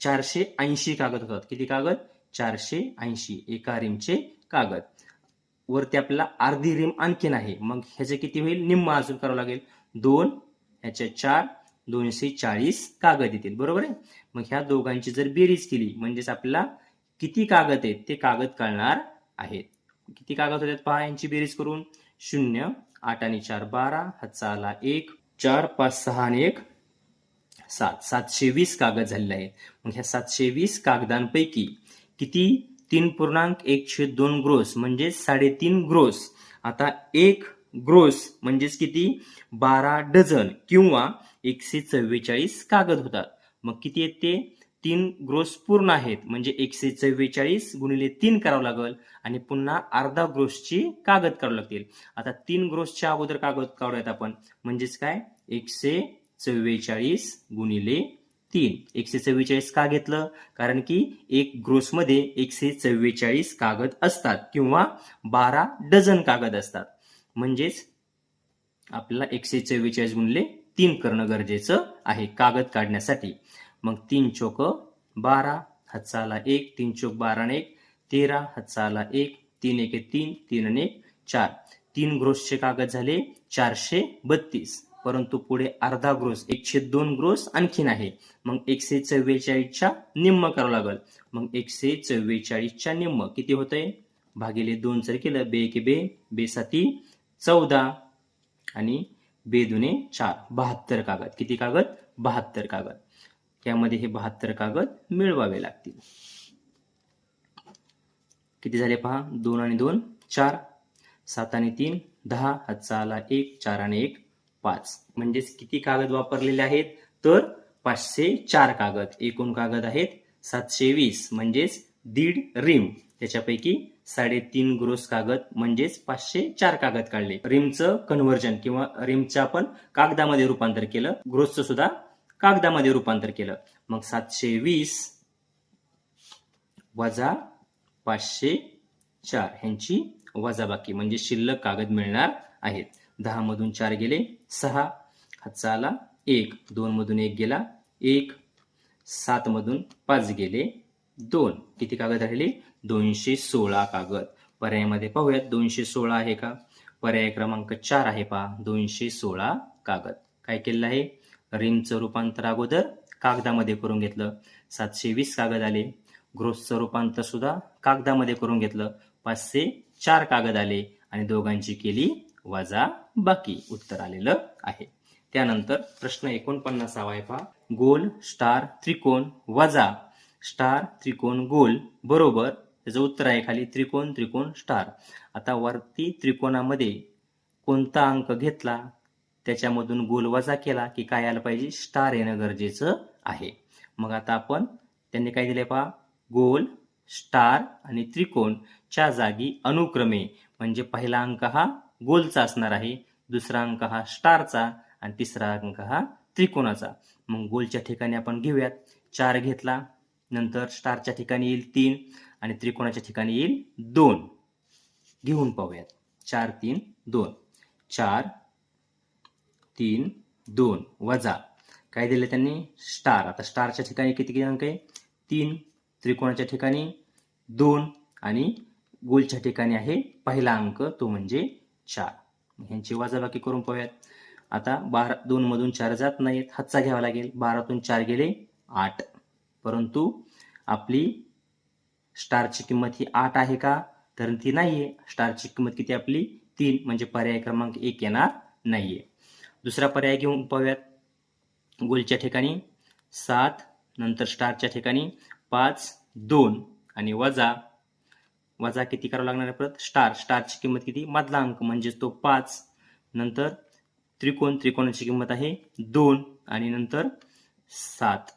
480 कागद होतात. किती कागद? 480 एका रिमचे कागद. वरती आपल्याला अर्धी रिम आणखीन आहे. मग ह्याचे किती होईल? निम्म अजून करावं लागेल. 2 ह्याच्या 4 240 कागद येतील. बरोबर आहे. मग ह्या दोघांची जर बेरीज केली म्हणजेच आपल्याला किती कागद आहेत ते कागद कळणार आहेत. किती कागद होतात पहा यांची बेरीज करून. 0 8 आणि 4 12 हातचा आला 1 4 5 6 आणि 1 7 720 कागद झालेले आहेत. मग ह्या 720 कागदांपैकी किती 3.1/2 ग्रोस म्हणजे 3.5 ग्रोस. आता एक ग्रोस म्हणजेच किती 12 डझन किंवा 144 कागद होतात. मग किती आहेत ते 3 ग्रोस पूर्ण आहेत म्हणजे 144 गुणिले 3 करावं लागेल आणि पुन्हा अर्धा ग्रोसची कागद काढावं लागतील. आता 3 ग्रोसच्या अगोदर कागद काढूयात आपण म्हणजेच काय 144 गुणिले 3. 144 का घेतलं? कारण की एक ग्रोसमध्ये 144 कागद असतात किंवा 12 डझन कागद असतात. म्हणजेच आपल्याला 144 गुणिले 3 करणं गरजेचं आहे कागद काढण्यासाठी. मग 3 चोक 12 हातचा आला 1 3 चोक 12 आणि 1 13 हातचा आला 1 3 1 3 3 आणि 1 4. 3 ग्रोसचे कागद झाले 432. परंतु पुढे अर्धा ग्रोस 102 ग्रोस आणखीन आहे. मग 144च्या निम्म करावं लागेल. मग 144च्या निम्म किती होतंय? भागिले 2 जर केलं बे के बे बे साती 14 आणि बे दुने 4 72 कागद. किती कागद? 72 कागद. त्यामध्ये हे 72 कागद मिळवावे लागतील. किती झाले पहा 2 आणि 2 4 7 आणि 3 10 हातचा आला 1 4 आणि 1 5. म्हणजेच किती कागद वापरलेले आहेत तर 504 कागद. एकूण कागद आहेत 720 म्हणजेच दीड रिम. त्याच्यापैकी 3.5 ग्रोस कागद म्हणजेच 504 कागद काढले. रिमचं कन्व्हर्जन किंवा रिमचं आपण कागदामध्ये रूपांतर केलं, ग्रोसचं सुद्धा कागदामध्ये रूपांतर केलं. मग 720 वजा 504 ह्यांची वजाबाकी म्हणजे शिल्लक कागद मिळणार आहेत. 10 मधून 4 गेले 6 हातचा आला 1 2 मधून 1 गेला 1 7 मधून 5 गेले 2. किती कागद राहिले? 216 कागद. पर्यायामध्ये पाहूयात 216 आहे का? पर्याय क्रमांक 4 आहे पहा 216 कागद. काय केलेलं आहे? रिमचं रूपांतर अगोदर कागदामध्ये करून घेतलं 720 कागद आले. ग्रोसचं रूपांतर सुद्धा कागदामध्ये करून घेतलं 504 कागद आले आणि दोघांची केली वजा बाकी. उत्तर आलेलं आहे. त्यानंतर प्रश्न 49 आहे पहा. गोल स्टार त्रिकोण वजा स्टार त्रिकोण गोल बरोबर. त्याचं उत्तर आहे खाली त्रिकोण त्रिकोण स्टार. आता वरती त्रिकोणामध्ये कोणता अंक घेतला त्याच्यामधून गोल वजा केला की काय आलं पाहिजे? स्टार येणं गरजेचं आहे. मग आता आपण त्यांनी काय दिले पहा गोल स्टार आणि त्रिकोणच्या जागी अनुक्रमे म्हणजे पहिला अंक हा गोलचा असणार आहे, दुसरा अंक हा स्टारचा आणि तिसरा अंक हा त्रिकोणाचा. मग गोलच्या ठिकाणी आपण घेऊयात 4 घेतला, नंतर स्टारच्या ठिकाणी येईल 3 आणि त्रिकोणाच्या ठिकाणी येईल 2. घेऊन पाहूयात 4 3 2 4 3 2 वजा काय दिले त्यांनी? स्टार. आता स्टारच्या ठिकाणी किती अंक आहे? 3, त्रिकोणाच्या ठिकाणी 2 आणि गोलच्या ठिकाणी आहे पहिला अंक तो म्हणजे 4. ह्यांची वजाबाकी करून पाहूयात. आता 2 मधून 4 जात नाहीत, हातचा घ्यावा लागेल. 12तून 4 गेले 8. परंतु आपली स्टारची किंमत ही 8 आहे का? तर ती नाहीये. स्टारची किंमत किती आपली 3 म्हणजे पर्याय क्रमांक 1 येणार नाहीये. दुसरा पर्याय घेऊन पाहूयात. गोलच्या ठिकाणी 7 नंतर स्टारच्या ठिकाणी 5 2 आणि वजा वजा किती करावं लागणार आहे परत स्टारची किंमत किती मधला अंक म्हणजेच तो 5, नंतर त्रिकोणाची किंमत आहे 2 आणि नंतर 7.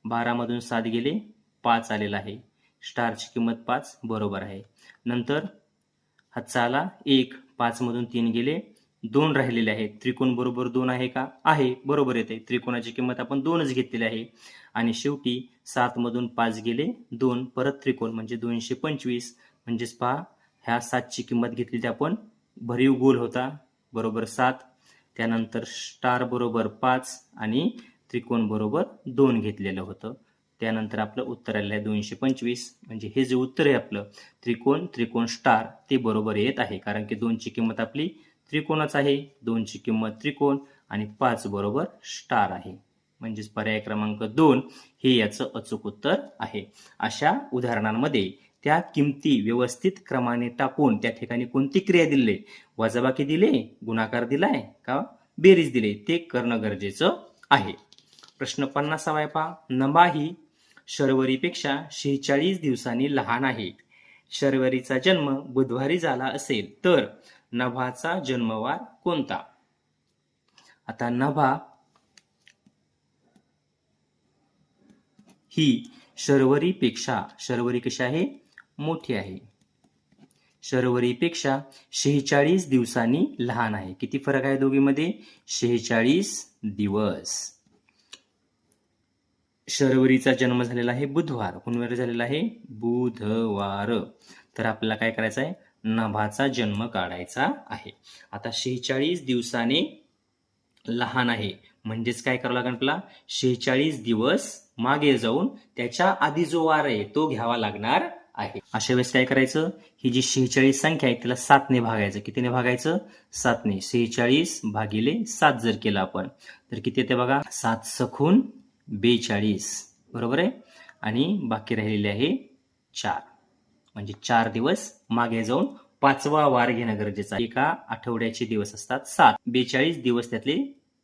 12 मधून 7 गेले 5 आलेला आहे. स्टारची किंमत 5 बरोबर आहे. नंतर हातचा आला 1, 5 मधून 3 गेले 2 राहिलेले आहेत. त्रिकोण बरोबर 2 आहे का? आहे, बरोबर येते. त्रिकोणाची किंमत आपण 2च घेतलेली आहे. आणि शेवटी 7 मधून 5 गेले 2, परत त्रिकोण म्हणजे 225. म्हणजेच पहा ह्या 7ची किंमत घेतली ती आपण भरीव गोल होता बरोबर 7, त्यानंतर स्टार बरोबर 5 आणि त्रिकोण बरोबर 2 घेतलेलं होतं. त्यानंतर आपलं उत्तर आलेलं आहे 225. म्हणजे हे जे उत्तर आहे आपलं त्रिकोण स्टार ते बरोबर येत आहे, कारण की 2ची किंमत आपली त्रिकोणच आहे, 2ची किंमत त्रिकोण आणि 5 बरोबर स्टार आहे. म्हणजेच पर्याय क्रमांक 2 हे याचं अचूक उत्तर आहे. अशा उदाहरणांमध्ये त्या किमती व्यवस्थित क्रमाने टाकून त्या ठिकाणी कोणती क्रिया दिली, वजाबाकी दिले, गुणाकार दिलाय का बेरीज दिले ते करणं गरजेचं आहे. प्रश्न 50 आहे पहा. नभा ही शर्वरीपेक्षा 46 दिवसांनी लहान आहे. शर्वरीचा जन्म बुधवारी झाला असेल तर नभाचा जन्मवार कोणता? आता नभा ही शर्वरी कशी आहे? मोठी आहे. शर्वरीपेक्षा 46 दिवसांनी लहान आहे. किती फरक आहे दोघीमध्ये? 46 दिवस. शर्वरीचा जन्म झालेला आहे बुधवार. कोणवारी झालेला आहे? बुधवार. तर आपल्याला काय करायचं आहे? नभाचा जन्म काढायचा आहे. आता 46 दिवसाने लहान आहे म्हणजेच काय करावं लागेल आपल्याला? 46 दिवस मागे जाऊन त्याच्या आधी जो वार आहे तो घ्यावा लागणार आहे. अशा वेळेस काय करायचं? ही जी 46 संख्या आहे तिला 7 ने भागायचं. कितीने भागायचं? 7 ने. 46 भागिले 7 जर केलं आपण तर किती येते बघा? 7 सखून 42 बरोबर आहे. आणि बाकी राहिलेले आहे 4. म्हणजे 4 दिवस मागे जाऊन 5वा वार घेणं गरजेचं आहे. एका आठवड्याचे दिवस असतात 7. 42 दिवस त्यातले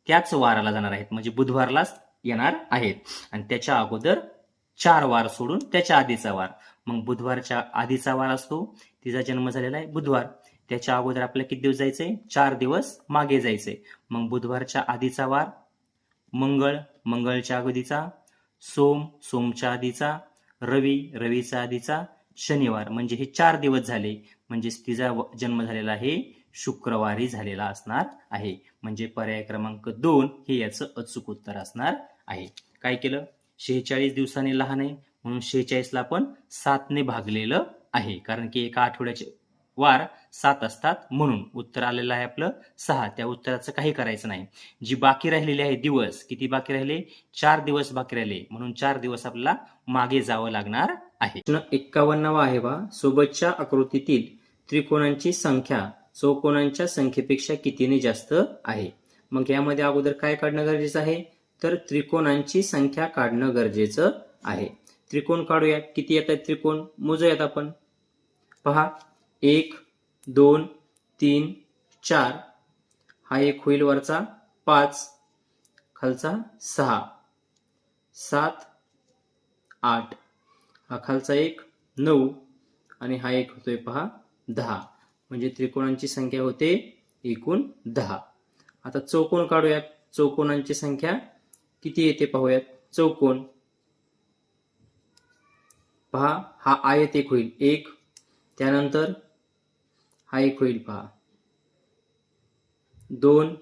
त्याच वाराला जाणार आहेत, म्हणजे बुधवारलाच येणार आहेत. आणि त्याच्या अगोदर 4 वार सोडून त्याच्या आधीचा वार. मग बुधवारच्या आधीचा वार असतो, तिचा जन्म झालेला आहे बुधवार. त्याच्या अगोदर आपल्याला किती दिवस जायचंय? 4 दिवस मागे जायचंय. मग बुधवारच्या आधीचा वार मंगळच्या आधीचा सोमच्या आधीचा रवीचा आधीचा शनिवार. म्हणजे हे 4 दिवस झाले. म्हणजे तिचा जन्म झालेला आहे शुक्रवारी झालेला असणार आहे. म्हणजे पर्याय क्रमांक 2 हे याचं अचूक उत्तर असणार आहे. काय केलं? 46 दिवसांनी लहान आहे म्हणून 46ला आपण 7 ने भागलेलं आहे, कारण की एका आठवड्याचे वार 7 असतात म्हणून. उत्तर आलेलं आहे आपलं 6. त्या उत्तराचं काही करायचं नाही. जी बाकी राहिलेली आहे दिवस, किती बाकी राहिले? 4 दिवस बाकी राहिले, म्हणून 4 दिवस आपल्याला मागे जावं लागणार आहे. प्रश्न 51 आहे बा. सोबतच्या आकृतीतील त्रिकोणांची संख्या चौकोनांच्या संख्येपेक्षा कितीने जास्त आहे? मग यामध्ये अगोदर काय काढणं गरजेचं आहे? तर त्रिकोणांची संख्या काढणं गरजेचं आहे. त्रिकोण काढूया. किती येतात त्रिकोण? मोजूयात आपण. पहा, 1 2 3 4. हा एक होईल वरचा 5, खालचा 6 7 8. हा खालचा एक 9 आणि हा एक होतोय पहा 10. म्हणजे त्रिकोणांची संख्या होते एकूण 10. आता चौकोन काढूयात. चौकोनांची संख्या किती येते पाहूयात. चौकोन पहा, हा आयत एक होईल 1, त्यानंतर हा एक होईल पहा 2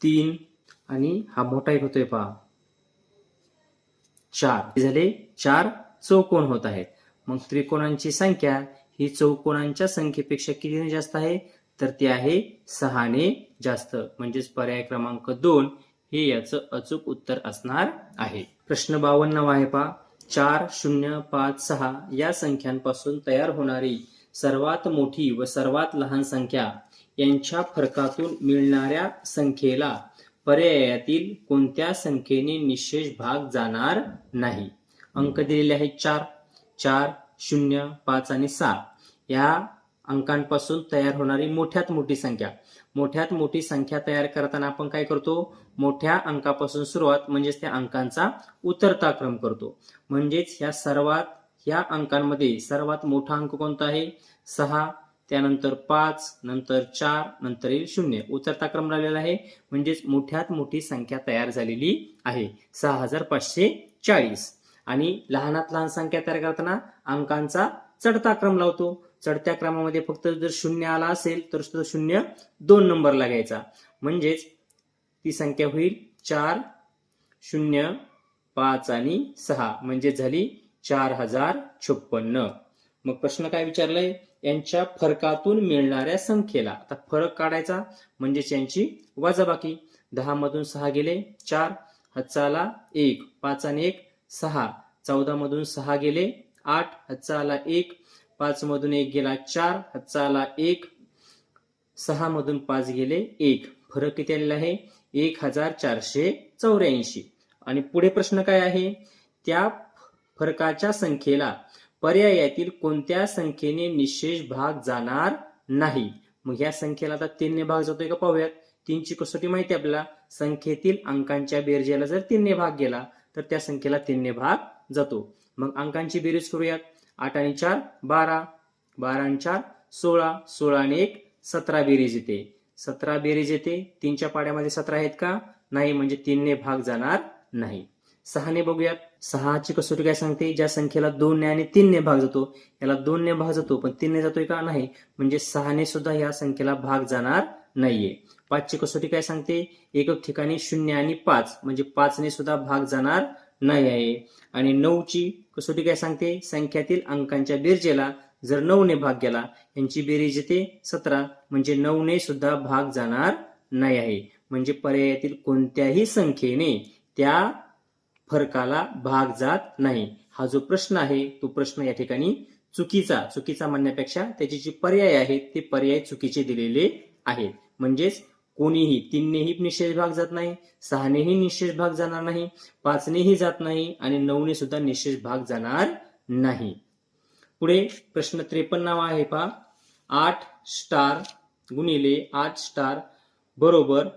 3 आणि हा मोठा एक होतोय पहा 4. झाले 4 चौकोन होत आहेत. मग त्रिकोणांची संख्या ही चौकोनांच्या संख्येपेक्षा कितीने जास्त आहे? तर ती आहे 6 ने जास्त. म्हणजेच पर्याय क्रमांक 2 हे याचं अचूक उत्तर असणार आहे. प्रश्न 52 आहे पहा. 4 0 5 6 या संख्यांपासून तयार होणारी सर्वात मोठी व सर्वात लहान संख्या यांच्या फरकातून मिळणाऱ्या संख्येला पर्यायातील कोणत्या संख्येने निशेष भाग जाणार नाही? अंक दिलेले आहेत 4 0 5 आणि 6. या अंकांपासून तयार होणारी मोठ्यात मोठी संख्या मोठ्यात मोठी संख्या तयार करताना आपण काय करतो, मोठ्या अंकापासून सुरुवात म्हणजेच त्या अंकांचा उतरता क्रम करतो. म्हणजेच ह्या अंकांमध्ये सर्वात मोठा अंक कोणता आहे, 6, त्यानंतर 5, नंतर 4, नंतर येईल 0. उतरता क्रम लावलेला आहे, म्हणजेच मोठ्यात मोठी संख्या तयार झालेली आहे 6540. आणि लहानात लहान संख्या तयार करताना अंकांचा चढता क्रम लावतो. चढत्या क्रमामध्ये फक्त जर 0 आला असेल तर 0 2 नंबरला घ्यायचा, म्हणजेच ती संख्या होईल 4, 0, 5 आणि 6, म्हणजे झाली 4056. मग प्रश्न काय विचारलाय, यांच्या फरकातून मिळणाऱ्या संख्येला. आता फरक काढायचा म्हणजेच यांची वजाबाकी. 10 मधून 6 गेले 4, हातचा आला 1, 5 आणि 1 6, 14 मधून 6 गेले 8, हातचा आला 1, 5 मधून 1 गेला 4, हातचा आला 1, 6 मधून 5 गेले 1. फरक किती आलेला आहे, 1484. आणि पुढे प्रश्न काय आहे, त्या फरकाच्या संख्येला पर्यायातील कोणत्या संख्येने निशेष भाग जाणार नाही. मग या संख्येला आता 3 ने भाग जातोय का पाहूयात. 3 ची कसोटी माहिती आपल्याला, संख्येतील अंकांच्या बेरजेला जर 3 ने भाग गेला तर त्या संख्येला 3 ने भाग जातो. मग अंकांची बेरीज करूयात. 8 आणि 4 12, 12 आणि 4 16, 16 आणि 1 17 बेरीज येते. 17 बेरीज येते. 3च्या पाड्यामध्ये 17 आहेत का, नाही, म्हणजे 3 ने भाग जाणार नाही. 6 ने बघूयात. 6 ची कसोटी काय सांगते, ज्या संख्येला 2 ने आणि 3 ने भाग जातो, याला 2 ने भाग जातो पण 3 ने जातोय का, नाही, म्हणजे 6 ने सुद्धा या संख्येला भाग जाणार नाहीये. 5 ची कसोटी काय सांगते, एकक ठिकाणी 0 आणि 5, म्हणजे 5 ने सुद्धा भाग जाणार नाही आहे. आणि 9 ची कसोटी काय सांगते, संख्यातील अंकांच्या बेरजेला जर 9 ने भाग गेला, यांची बेरीज येते 17, म्हणजे 9 ने सुद्धा भाग जाणार नाही आहे. म्हणजे पर्यायातील कोणत्याही संख्येने त्या फरकाला भाग जात नाही. हा जो प्रश्न आहे तो प्रश्न या ठिकाणी चुकीचा म्हणण्यापेक्षा त्याचे जे पर्याय आहेत ते पर्याय चुकीचे दिलेले आहेत. म्हणजेच कोणीही 3 नेही निशेष भाग जात नाही, 6 नेही निशेष भाग जाणार नाही, 5 नेही जात नाही आणि 9 ने सुद्धा निशेष भाग जाणार नाही. पुढे प्रश्न 53 आहे पहा, 8 स्टार गुणिले 8 स्टार बरोबर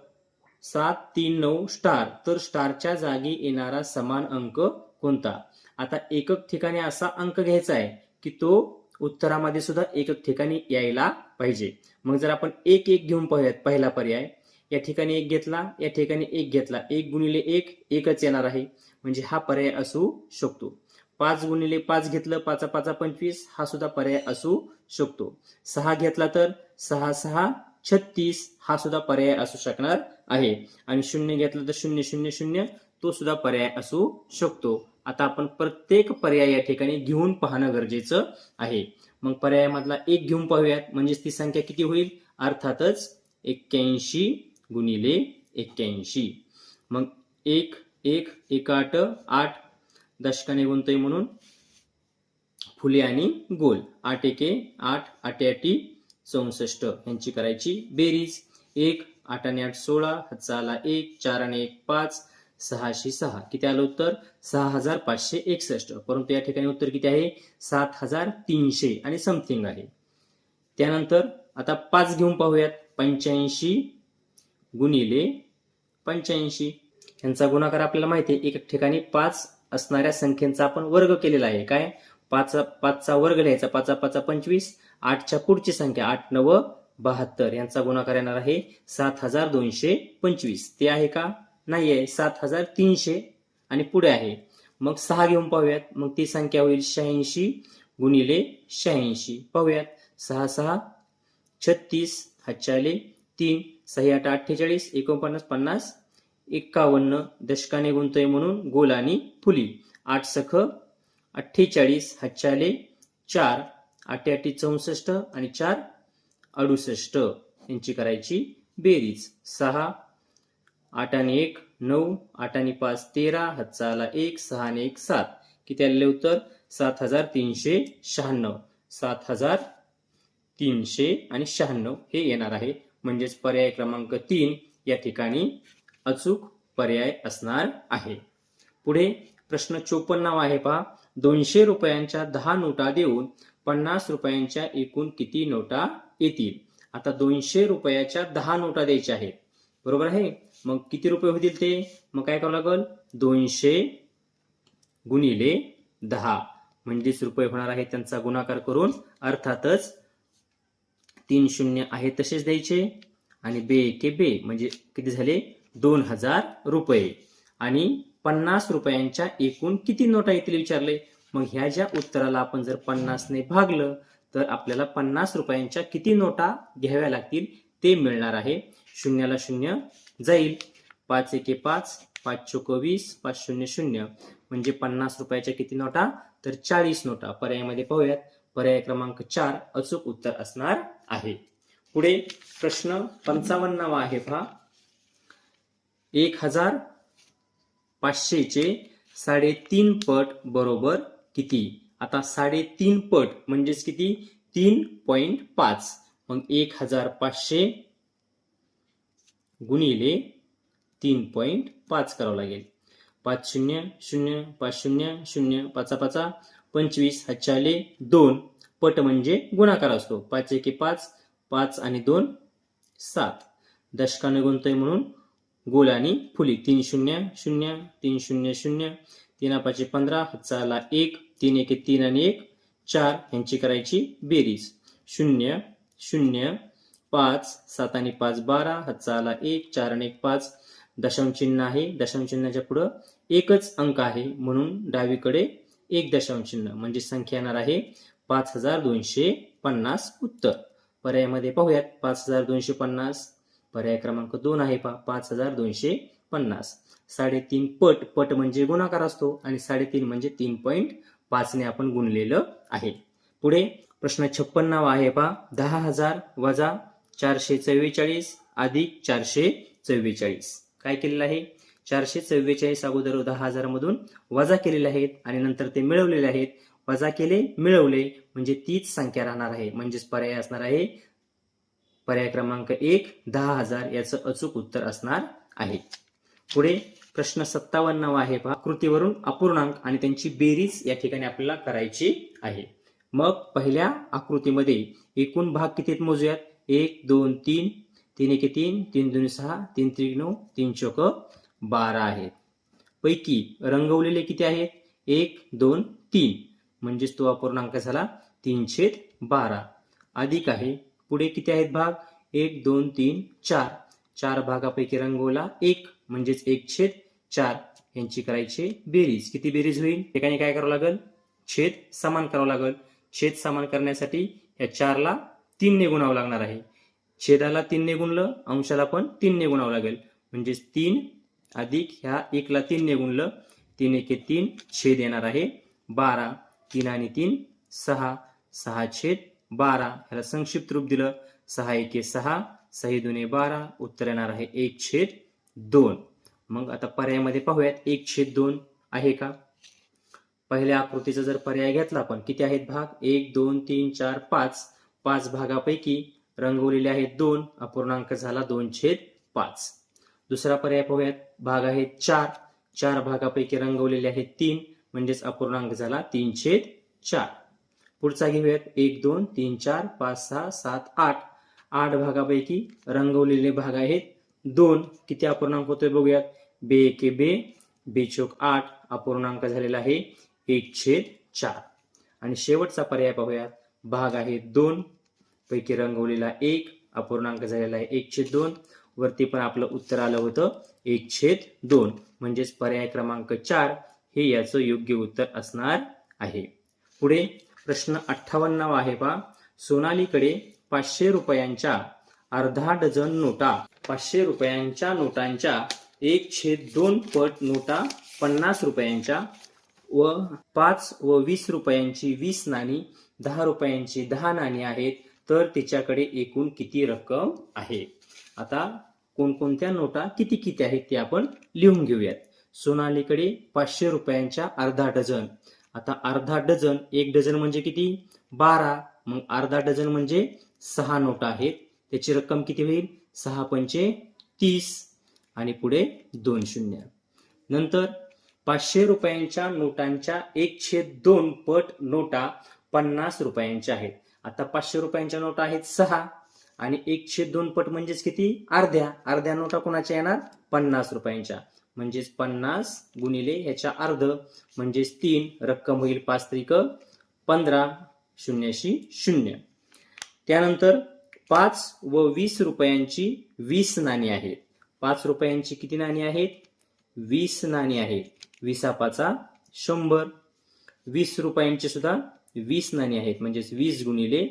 739 स्टार, तर स्टारच्या जागी येणारा समान अंक कोणता. आता एकक ठिकाणी असा अंक घ्यायचा आहे की तो उत्तरामध्ये सुद्धा एकक ठिकाणी यायला पाहिजे. मग जर आपण 1 1 घेऊन पाहूयात, पहिला पर्याय, या ठिकाणी 1 घेतला, या ठिकाणी 1 घेतला, 1 गुणिले 1 एकच येणार आहे, म्हणजे हा पर्याय असू शकतो. 5 गुणिले 5 घेतलं, 5 5 25, हा सुद्धा पर्याय असू शकतो. 6 घेतला तर 6 6 36, हा सुद्धा पर्याय असू शकणार आहे. आणि 0 घेतला तर 0 0 0, तो सुद्धा पर्याय असू शकतो. आता आपण प्रत्येक पर्याय या ठिकाणी घेऊन पाहणं गरजेचं आहे. मग पर्यायामधला 1 घेऊन पाहूयात, म्हणजेच ती संख्या किती होईल, अर्थातच 81 गुणिले 81. मग 1 1 1 8 8, दशकाने गुणतोय म्हणून फुले आणि गोल, 8 1 8, 8 8 64, यांची करायची बेरीज. 1 8 आणि 8 16, हातचा आला 1, 4 आणि 1 5, 606, किती आलं उत्तर, 6561. परंतु या ठिकाणी उत्तर किती आहे, 7300 आणि समथिंग आहे. त्यानंतर आता 5 घेऊन पाहूयात, 85 गुणिले 85, यांचा गुणाकार आपल्याला माहिती आहे, एक ठिकाणी 5 असणाऱ्या संख्येचा आपण वर्ग केलेला आहे. काय, 5चा वर्ग लिहायचा, 5 5 25, 8च्या पुढची संख्या 8 9 72, यांचा गुणाकार येणार आहे 7225. ते आहे का, नाही आहे, 7300 आणि पुढे आहे. मग 6 घेऊन पाहूयात, मग ती संख्या होईल 86 गुणिले 86. पाहूयात, 6 6 36, हातच्या आले 3, 6 8 48, 49 50 51, दशकाने गुणतोय म्हणून गोल आणि फुली. 8 सख 48, हातच्या आले 4, 8 8 64 आणि 4 68, यांची करायची बेरीज. 6 8 आणि 1 9, 8 आणि 5 13, हातचा आला 1, 6 आणि 1 7, किती आलेले उत्तर, 7396. 7396 हे येणार आहे. म्हणजेच पर्याय क्रमांक 3 या ठिकाणी अचूक पर्याय असणार आहे. पुढे प्रश्न 54 आहे पहा, 200 रुपयांच्या 10 नोटा देऊन 50 रुपयांच्या एकूण किती नोटा येतील. आता 200 रुपयाच्या 10 नोटा द्यायच्या आहेत, बरोबर आहे. मग किती रुपये होतील ते? मग काय करावं लागेल? 200 गुणिले 10 म्हणजेच रुपये होणार आहे, त्यांचा गुणाकार करून अर्थातच 3 शून्य आहे तसेच द्यायचे आणि बे एके बे म्हणजे किती झाले? 2000 रुपये. आणि 50 रुपयांच्या एकूण किती नोटा येतील विचारले. मग ह्या ज्या उत्तराला आपण जर 50 ने भागलं तर आपल्याला 50 रुपयांच्या किती नोटा घ्याव्या लागतील ते मिळणार आहे. शून्याला शून्य जाईल, 5 एके 5, 5 चोक 20, 5 शून्य शून्य म्हणजे 50 रुपयाच्या किती नोटा? तर 40 नोटा. पर्यायामध्ये पाहूयात, पर्याय क्रमांक 4 अचूक उत्तर असणार आहे. पुढे प्रश्न 55 आहे पहा. 1500 चे 3.5 पट बरोबर किती? आता 3.5 पट म्हणजेच किती? 3.5. मग 1500 गुणिले 3.5 करावं लागेल. 5 शून्य शून्य 5 शून्य शून्य 5 5 25 हातच्याले 2 पट म्हणजे गुणाकार असतो. 5 एके 5, 5 आणि 2 7. दशकाने गुणतोय म्हणून गोल आणि फुली. 3 शून्य शून्य 3 शून्य शून्य 3 5 15 हातचाला 1, 3 एके 3 आणि 1 4 यांची करायची बेरीज. 0 0 5 7 आणि 5 12 हातचाला 1 4 आणि 1 5. दशांश चिन्ह आहे, दशांश चिन्हाच्या पुढे एकच अंक आहे म्हणून डावीकडे एक दशांश चिन्ह म्हणजे संख्या येणार आहे 5250. उत्तर पर्यायामध्ये पाहूयात. 5250 पर्याय क्रमांक 2 आहे पहा. 5250. 3.5 पट, पट म्हणजे गुणाकार असतो आणि 3.5 म्हणजे 3.5 ने आपण गुणलेलं आहे. पुढे प्रश्न 56 आहे पहा. 10,000 वजा 444 अधिक 444. काय केलेलं आहे? 444 अगोदर 10,000 मधून वजा केलेले आहेत आणि नंतर ते मिळवलेले आहेत. वजा केले, मिळवले म्हणजे तीच संख्या राहणार आहे, म्हणजेच पर्याय असणार आहे पर्याय क्रमांक 1 10,000 याचं अचूक उत्तर असणार आहे. पुढे प्रश्न 57 आहे पहा. आकृतीवरून अपूर्णांक आणि त्यांची बेरीज या ठिकाणी आपल्याला करायची आहे. मग पहिल्या आकृतीमध्ये एकूण भाग किती आहेत मोजूयात. 1 2 3 3 एके 3 3 2 6 3 3 9 3 चौक 12 आहेत. पैकी रंगवलेले किती आहेत? 1 2 3 म्हणजेच तो अपूर्णांक झाला 3/12. अधिक आहे, पुढे किती आहेत भाग? 1 2 3 4. 4 भागापैकी रंगवला 1 म्हणजेच 1/4 यांची करायची बेरीज. किती बेरीज होईल? ठिकाणी काय करावं लागेल? छेद समान करावं लागेल. छेद समान करण्यासाठी या 4ला 3 ने गुणावं लागणार आहे. छेदाला 3 ने गुणलं, अंशाला पण 3 ने गुणावं लागेल. म्हणजेच 3 अधिक ह्या 1 ला 3 ने गुणलं 3 एके 3 छेद येणार आहे 12. 3 आणि 3 6, 6/12. ह्याला संक्षिप्त रूप दिलं 6 एके 6, 6 2 12. उत्तर येणार आहे 1/2. मग आता पर्यायामध्ये पाहूयात 1/2 आहे का? पहिल्या आकृतीचा जर पर्याय घेतला आपण, किती आहेत भाग? 1 2 3 4 5. 5 भागापैकी रंगवलेले आहेत 2, अपूर्णांक झाला 2/5. दुसरा पर्याय पाहूयात. भाग आहेत 4. 4 भागापैकी रंगवलेले आहेत 3 म्हणजेच अपूर्णांक झाला 3/4. पुढचा घेऊयात. 1 2 3 4 5 6 7 8. 8 भागापैकी रंगवलेले भाग आहेत 2. किती अपूर्णांक होतोय बघूयात. बे एके बे, बे चौक 8 अपूर्णांक झालेला आहे 1/4. आणि शेवटचा पर्याय पाहूयात. भाग आहे 2 पैकी रंगवलेला 1 अपूर्णांक झालेला आहे 1/2. वरती पण आपलं उत्तर आलं होतं 1/2 म्हणजेच पर्याय क्रमांक 4 हे याचं योग्य उत्तर असणार आहे. पुढे प्रश्न 58 आहे पहा. सोनालीकडे 500 रुपयांच्या अर्धा डझन नोटा, 500 रुपयांच्या नोटांच्या 1/2 पट नोटा 50 रुपयांच्या व 5 व 20 रुपयांची 20 नाणी, 10 रुपयांची 10 नाणी आहेत, तर तिच्याकडे एकूण किती रक्कम आहे? आता कोणकोणत्या नोटा किती किती आहेत ते आपण लिहून घेऊयात. सोनालीकडे 500 रुपयांच्या अर्धा डझन. आता अर्धा डझन, 1 डझन म्हणजे किती? 12. मग अर्धा डझन म्हणजे 6 नोटा आहेत. त्याची रक्कम किती होईल? 6 पंचे 30 आणि पुढे 2 शून्य. नंतर 500 रुपयांच्या नोटांच्या 1/2 पट नोटा 50 रुपयांच्या आहेत. आता 500 रुपयांच्या नोटा आहेत 6 आणि 1/2 पट म्हणजेच किती? अर्ध्या नोटा कोणाच्या येणार? 50 रुपयांच्या. म्हणजेच 50 गुणिले ह्याच्या अर्ध म्हणजेच 3, रक्कम होईल 5 त्रिक 15, शून्याशी शून्य. त्यानंतर 5 व 20 रुपयांची 20 नाणी आहेत. 5 रुपयांची किती नाणी आहेत? 20 नाणी आहेत. 20 100. 20 रुपयांची सुद्धा 20 नाणी आहेत. म्हणजेच 20 गुणिले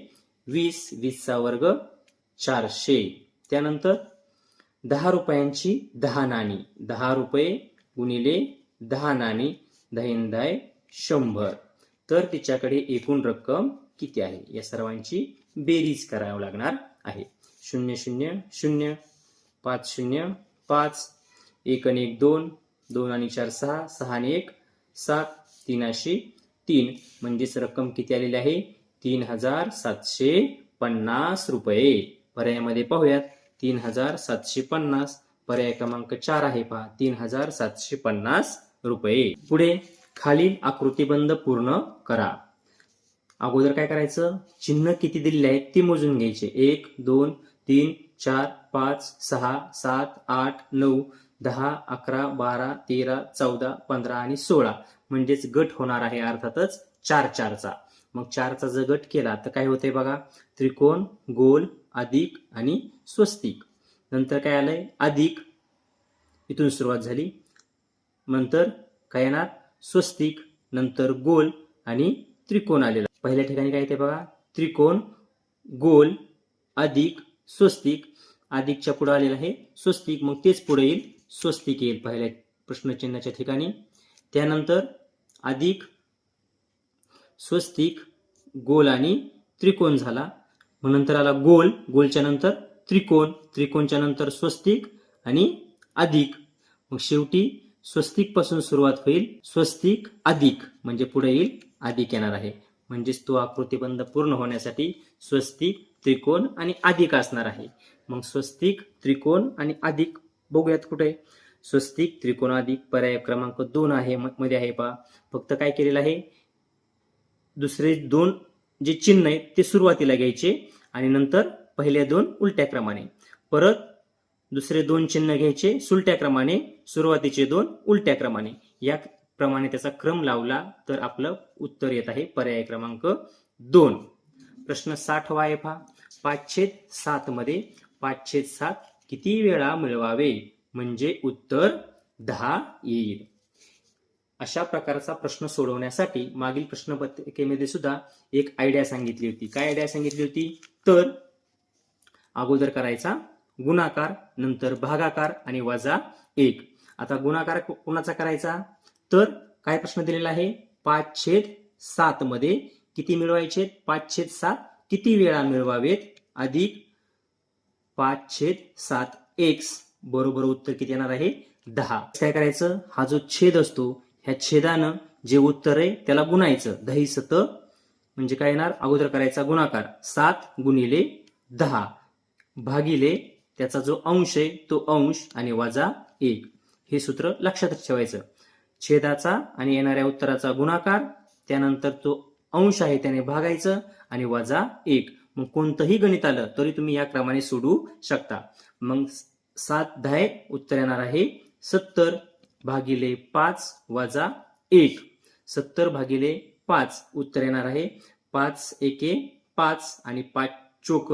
20, 20चा वर्ग 400. त्यानंतर 10 रुपयांची 10 नाणी. 10 रुपये गुणिले 10 नाणी, 10 100. तर तिच्याकडे एकूण रक्कम किती आहे? या सर्वांची बेरीज करावी लागणार आहे. 0 0 0, 5 0 5, 1 आणि 1 2, 2 आणि 4 6, 6 आणि 1 7, 3 3. म्हणजेच रक्कम किती आलेली आहे? 3750 रुपये. पर्यायामध्ये पाहूयात. 3750. पर्याय क्रमांक 4 आहे पहा. 3750 रुपये. पुढे खालील आकृतीबंध पूर्ण करा. अगोदर काय करायचं? चिन्ह किती दिलेले आहेत ते मोजून घ्यायचे. 1 2 3 4 5 6 7 8 9 10 11 12 13 14 15 आणि 16. म्हणजेच गट होणार आहे अर्थातच 4 4चा. मग 4चा जर गट केला तर काय होतंय बघा? त्रिकोण, गोल, अधिक आणि स्वस्तिक. नंतर काय आलंय? अधिक. इथून सुरुवात झाली. नंतर काय येणार? स्वस्तिक. नंतर गोल आणि त्रिकोण आलेला. पहिल्या ठिकाणी काय येते बघा? त्रिकोण, गोल, अधिक, स्वस्तिक. अधिकच्या पुढे आलेलं आहे स्वस्तिक. मग तेच पुढे येईल स्वस्तिक येईल पहिल्या प्रश्नचिन्हाच्या ठिकाणी. त्यानंतर अधिक, स्वस्तिक, गोल आणि त्रिकोण झाला. मग नंतर आला गोल. गोलच्या नंतर त्रिकोण. त्रिकोणच्या नंतर स्वस्तिक आणि अधिक. मग शेवटी स्वस्तिक पासून सुरुवात होईल स्वस्तिक अधिक. म्हणजे पुढे येईल अधिक येणार आहे. म्हणजेच तो आकृतीबंध पूर्ण होण्यासाठी स्वस्तिक, त्रिकोण आणि अधिक असणार आहे. मग स्वस्तिक, त्रिकोण आणि अधिक बघूयात कुठे? स्वस्तिक, त्रिकोण, अधिक पर्याय क्रमांक 2 आहे मध्ये आहे पहा. फक्त काय केलेलं आहे? दुसरे 2 जे चिन्ह आहेत ते सुरुवातीला घ्यायचे आणि नंतर पहिले 2 उलट्या क्रमाने. परत दुसरे 2 चिन्ह घ्यायचे सुलट्या क्रमाने, सुरुवातीचे 2 उलट्या क्रमाने. या प्रमाणे त्याचा क्रम लावला तर आपलं उत्तर येत आहे पर्याय क्रमांक 2. प्रश्न 60 आहे पहा. 5/7 मध्ये 5/7 किती वेळा मिळवावे? म्हणजे उत्तर 10 येईल. अशा प्रकारचा प्रश्न सोडवण्यासाठी मागील प्रश्नपत्रिकेमध्ये सुद्धा एक आयडिया सांगितली होती. काय आयडिया सांगितली होती? तर अगोदर करायचा गुणाकार, नंतर भागाकार आणि वजा 1. आता गुणाकार कोणाचा करायचा? तर काय प्रश्न दिलेला आहे? 5/7 मध्ये किती मिळवायचे? 5/7 किती वेळा मिळवावेत? अधिक 5/7 x. बरोबर उत्तर किती येणार आहे? 10. काय करायचं? हा जो छेद असतो ह्या छेदानं जे उत्तर आहे त्याला गुणायचं. 10 7 म्हणजे काय येणार? अगोदर करायचा गुणाकार. 7 गुणिले 10 भागिले त्याचा जो अंश आहे तो अंश आणि वजा 1. हे सूत्र लक्षात ठेवायचं. छेदाचा आणि येणाऱ्या उत्तराचा गुणाकार, त्यानंतर तो अंश आहे त्याने भागायचं आणि वजा 1. मग कोणतंही गणित आलं तरी तुम्ही या क्रमाने सोडवू शकता. मग 7 10 उत्तर येणार आहे 70 भागिले 5 वजा 1. 70 भागिले 5 उत्तर येणार आहे 5 1 5 आणि 5 चोक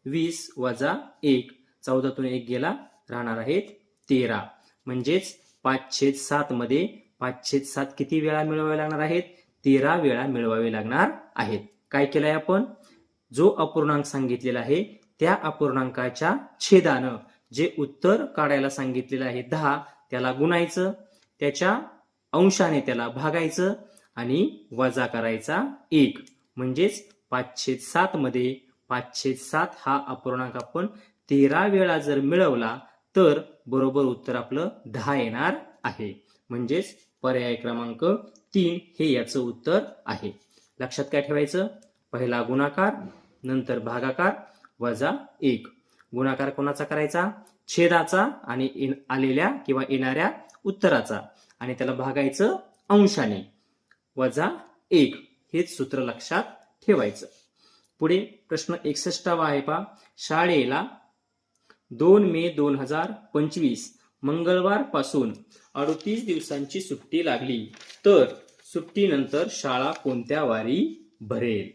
20 वजा 1. 14तून 1 गेला, राहणार आहेत 13. म्हणजेच 5/7 मध्ये 5/7 किती वेळा मिळवावे लागणार आहेत? 13 वेळा मिळवावे लागणार आहेत. काय केलंय आपण? जो अपूर्णांक सांगितलेला आहे त्या अपूर्णांकाच्या छेदानं जे उत्तर काढायला सांगितलेलं आहे 10 त्याला गुणायचं, त्याच्या अंशाने त्याला भागायचं आणि वजा करायचा 1. म्हणजेच 5/7 मध्ये 5/7 हा अपूर्णांक आपण 13 वेळा जर मिळवला तर बरोबर उत्तर आपलं 10 येणार आहे. म्हणजेच पर्याय क्रमांक 3 हे याचं उत्तर आहे. लक्षात काय ठेवायचं? पहिला गुणाकार, नंतर भागाकार, वजा 1. गुणाकार कोणाचा करायचा? छेदाचा आणि आलेल्या किंवा येणाऱ्या उत्तराचा, आणि त्याला भागायचं अंशाने, वजा 1. हेच सूत्र लक्षात ठेवायचं. पुढे प्रश्न 61 आहे पहा. शाळेला 2 मे 2025 मंगळवार पासून 38 दिवसांची सुट्टी लागली, तर सुट्टीनंतर शाळा कोणत्या वारी भरेल?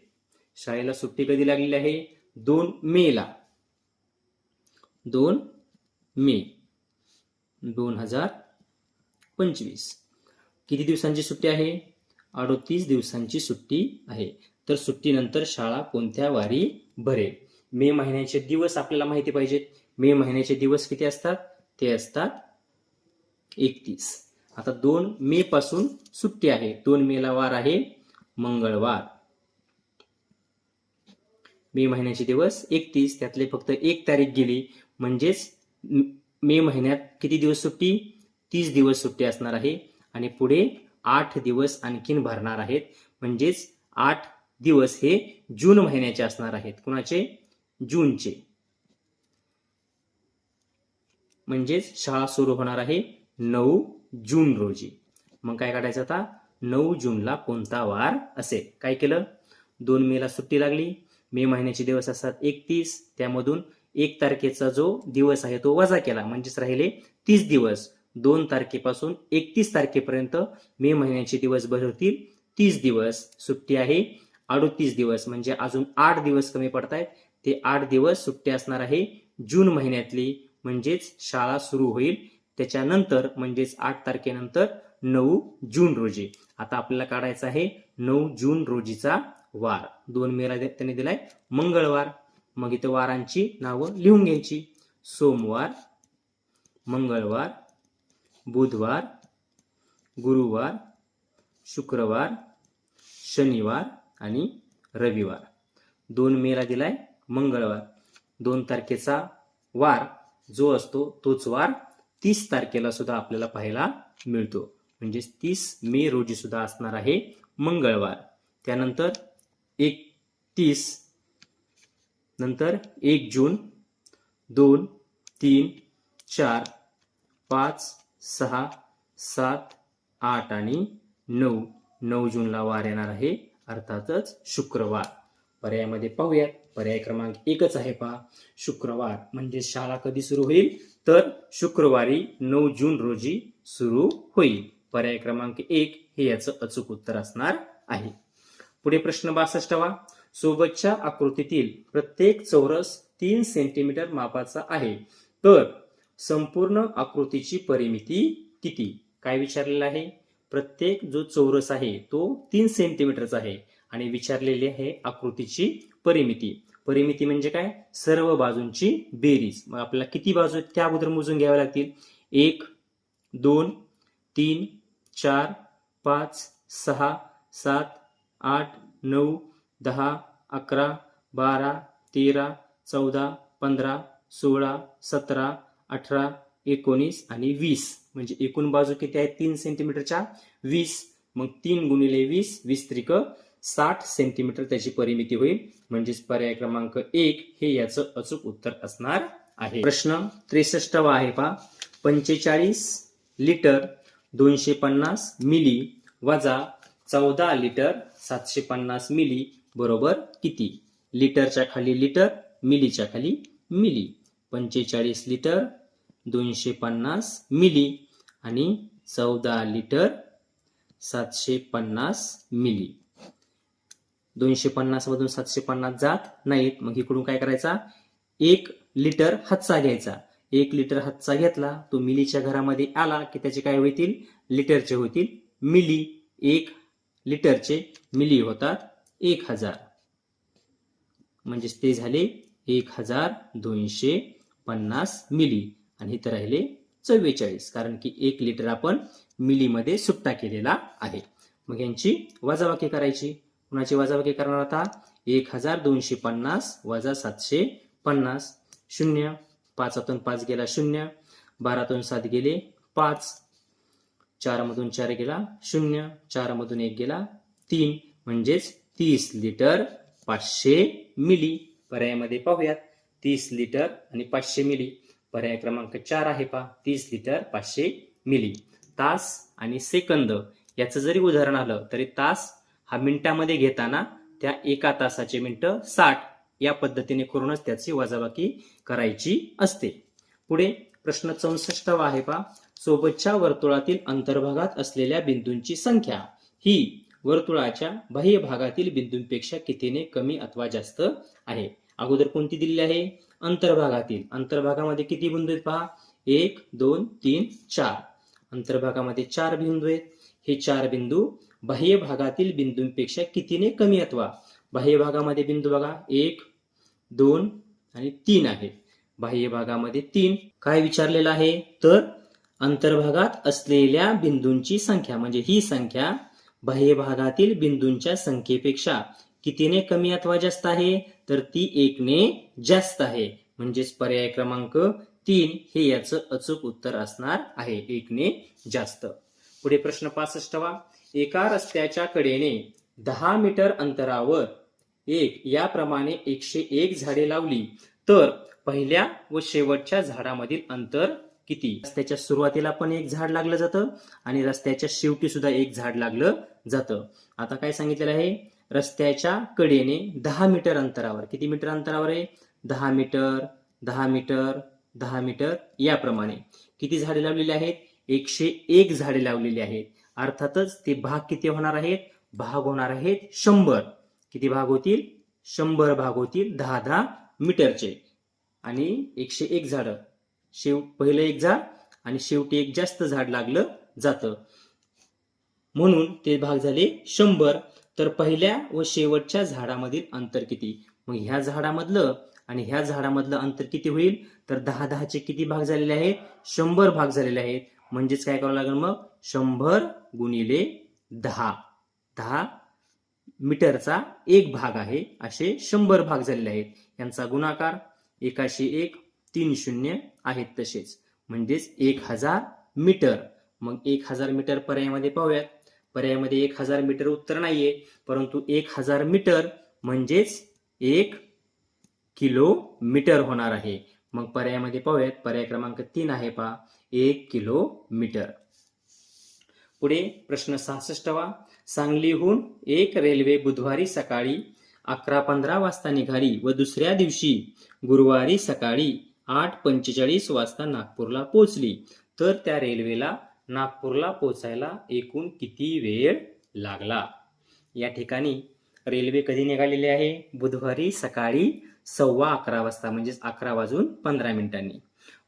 शाळेला सुट्टी कधी लागलेली आहे? 2 मे ला. 2 मे 2025. किती दिवसांची सुट्टी आहे? 38 दिवसांची सुट्टी आहे. तर सुट्टीनंतर शाळा कोणत्या वारी भरेल? मे महिन्याचे दिवस आपल्याला माहिती पाहिजेत. मे महिन्याचे दिवस किती असतात? ते असतात 31. आता 2 मे पासून सुट्टी आहे. 2 मे ला वार आहे मंगळवार. मे महिन्याचे दिवस 31, त्यातले फक्त 1 तारीख गेली, म्हणजेच मे महिन्यात किती दिवस सुट्टी? 30 दिवस सुट्टी असणार आहे. आणि पुढे 8 दिवस आणखीन भरणार आहेत, म्हणजेच 8 दिवस हे जून महिन्याचे असणार आहेत. कुणाचे? जूनचे. म्हणजेच शाळा सुरू होणार आहे 9 जून रोजी. मग काय काढायचं आता? 9 जूनला कोणता वार असेल? काय केलं? 2 मेला सुट्टी लागली. मे महिन्याचे दिवस असतात 31, त्यामधून 1 तारखेचा जो दिवस आहे तो वजा केला, म्हणजेच राहिले 30 दिवस. 2 तारखेपासून 31 तारखेपर्यंत मे महिन्याचे दिवस भरतील 30 दिवस. सुट्टी आहे 38 दिवस, म्हणजे अजून 8 दिवस कमी पडतायत. ते 8 दिवस सुट्टी असणार आहे जून महिन्यातली, म्हणजेच शाळा सुरू होईल त्याच्यानंतर, म्हणजेच 8 तारखेनंतर 9 जून रोजी. आता आपल्याला काढायचा आहे 9 जून रोजीचा वार. 2 मेला त्यांनी दिलाय मंगळवार. मग इथे वारांची नावं लिहून घ्यायची. सोमवार, मंगळवार, बुधवार, गुरुवार, शुक्रवार, शनिवार आणि रविवार. 2 मेला दिलाय मंगळवार. 2 तारखेचा वार जो असतो तोच वार 30 तारखेला सुद्धा आपल्याला पाहायला मिळतो, म्हणजे 30 मे रोजी सुद्धा असणार आहे मंगळवार. त्यानंतर 31, नंतर 1 जून, 2, 3, 4, 5, 6, 7, 8 आणि 9. 9 जूनला वार येणार आहे, अर्थातच शुक्रवार. पर्यायामध्ये पाहूयात. पर्याय क्रमांक 1च आहे पहा, शुक्रवार. म्हणजे शाळा कधी सुरू होईल? तर शुक्रवारी 9 जून रोजी सुरू होईल. पर्याय क्रमांक 1 हे याचं अचूक उत्तर असणार आहे. पुढे प्रश्न 62वा. सोबतच्या आकृतीतील प्रत्येक चौरस 3 सेंटीमीटर मापाचा आहे, तर संपूर्ण आकृतीची परिमिती किती? काय विचारलेलं आहे? प्रत्येक जो चौरस आहे तो 3 सेंटीमीटरचा आहे आणि विचारलेली आहे आकृतीची परिमिती. परिमिती म्हणजे काय? सर्व बाजूंची बेरीज. मग आपल्याला किती बाजू आहेत त्या अगोदर मोजून घ्याव्या लागतील. 1, 2, 3, 4, 5, 6, 7, 8, 9, 10, 11, 12, 13, 14, 15, 16, 17, 18, 19 आणि 20. म्हणजे एकूण बाजू किती आहेत 3 सेंटीमीटरच्या? 20. मग 3 गुणिले 20, 20 त्रिक 60 सेंटीमीटर त्याची परिमिती होईल. म्हणजेच पर्याय क्रमांक 1 हे याचं अचूक उत्तर असणार आहे. प्रश्न 63वा आहे पहा. 45 लिटर 250 मिली वजा 14 लिटर 750 मिली बरोबर किती? लिटरच्या खाली लिटर, मिलीच्या खाली मिली. 45 लिटर 250 मिली आणि 14 लिटर 750 मिली. 250 मधून 750 जात नाहीत. मग इकडून काय करायचा? 1 लिटर हातचा घ्यायचा. 1 लिटर हातचा घेतला, तो मिलीच्या घरामध्ये आला की त्याचे काय होतील? लिटरचे होतील मिली. 1 लिटरचे मिली होतात 1000. म्हणजेच ते झाले 1250 मिली. आणि इथं राहिले 44, कारण की 1 लिटर आपण मिलीमध्ये सुट्टा केलेला आहे. मग यांची वजाबाकी करायची. कुणाची वजाबाकी करणार आता? 1250 वजा 750. 0, 5 5 गेला 0, 12 7 गेले 5, 4 मधून 4 गेला 0, 4 मधून 1 गेला 3. म्हणजेच 30 लिटर 500 मिली. पर्यायामध्ये पाहूयात. 30 लिटर आणि 500 मिली. पर्याय क्रमांक 4 आहे पहा. 30 लिटर 500 मिली. तास आणि सेकंद याचं जरी उदाहरण आलं तरी तास हा मिनिटामध्ये घेताना त्या एका तासाचे मिनिटं 60 या पद्धतीने करूनच त्याची वजाबाकी करायची असते. पुढे प्रश्न 64 आहे पहा. सोबतच्या वर्तुळातील अंतर्भागात असलेल्या बिंदूंची संख्या ही वर्तुळाच्या बाह्य भागातील बिंदूंपेक्षा कितीने कमी अथवा जास्त आहे. अगोदर कोणती दिलेली आहे? अंतर्भागातील. अंतर्भागामध्ये किती बिंदू आहेत पहा. 1 2 3 4. अंतर्भागामध्ये 4 बिंदू आहेत. हे 4 बिंदू बाह्य भागातील बिंदूंपेक्षा कितीने कमी अथवा, बाह्य भागामध्ये बिंदू बघा 1 2 आणि 3 आहे. बाह्य भागामध्ये 3. काय विचारलेलं आहे? तर अंतर्भागात असलेल्या बिंदूंची संख्या म्हणजे ही संख्या बाह्य भागातील बिंदूंच्या संख्येपेक्षा कितीने कमी अथवा जास्त आहे? तर ती 1 ने जास्त आहे. म्हणजेच पर्याय क्रमांक 3 हे याचं अचूक उत्तर असणार आहे. 1 ने जास्त. पुढे प्रश्न 65 एका रस्त्याच्या कडेने 10 मीटर अंतरावर याप्रमाणे 101 झाडे लावली तर पहिल्या व शेवटच्या झाडामधील अंतर किती? रस्त्याच्या सुरुवातीला पण एक झाड लागलं जातं आणि रस्त्याच्या शेवटी सुद्धा एक झाड लागलं जातं. आता काय सांगितलेलं आहे? रस्त्याच्या कडेने 10 मीटर अंतरावर. किती मीटर अंतरावर आहे? 10 मीटर 10 मीटर 10 मीटर याप्रमाणे किती झाडे लावलेली आहेत? 101 झाडे लावलेली आहेत. अर्थातच ते भाग किती होणार आहेत? भाग होणार आहेत 100. किती भाग होतील? 100 भाग होतील 10-10 मीटरचे. आणि 101 झाड पहिलं एक झाड आणि शेवटी एक जास्त झाड लागलं जातं म्हणून ते भाग झाले 100. तर पहिल्या व शेवटच्या झाडामधील अंतर किती? मग ह्या झाडामधलं आणि ह्या झाडामधलं अंतर किती होईल? तर 10-10चे किती भाग झालेले आहेत? 100 भाग झालेले आहेत. म्हणजेच काय करावं लागेल मग? 100 गुणिले 10. 10 मीटरचा एक भाग आहे असे 100 भाग झालेले आहेत. यांचा गुणाकार 101 3 शून्य आहेत तसेच. म्हणजेच 1000 मीटर. मग 1000 मीटर पर्यायामध्ये पाहूयात. पर्यायामध्ये 1000 मीटर उत्तर नाहीये, परंतु 1000 मीटर म्हणजेच 1 किलोमीटर होणार आहे. मग पर्यायामध्ये पाहूयात. पर्याय क्रमांक 3 आहे पहा 1 किलोमीटर. पुढे प्रश्न 66 सांगलीहून एक रेल्वे बुधवारी सकाळी 11:15 वाजता निघाली व दुसऱ्या दिवशी गुरुवारी सकाळी 8:45 वाजता नागपूरला पोहोचली तर त्या रेल्वेला नागपूरला पोहोचायला एकूण किती वेळ लागला? या ठिकाणी रेल्वे कधी निघालेली आहे? बुधवारी सकाळी 11:15 वाजता म्हणजेच 11:15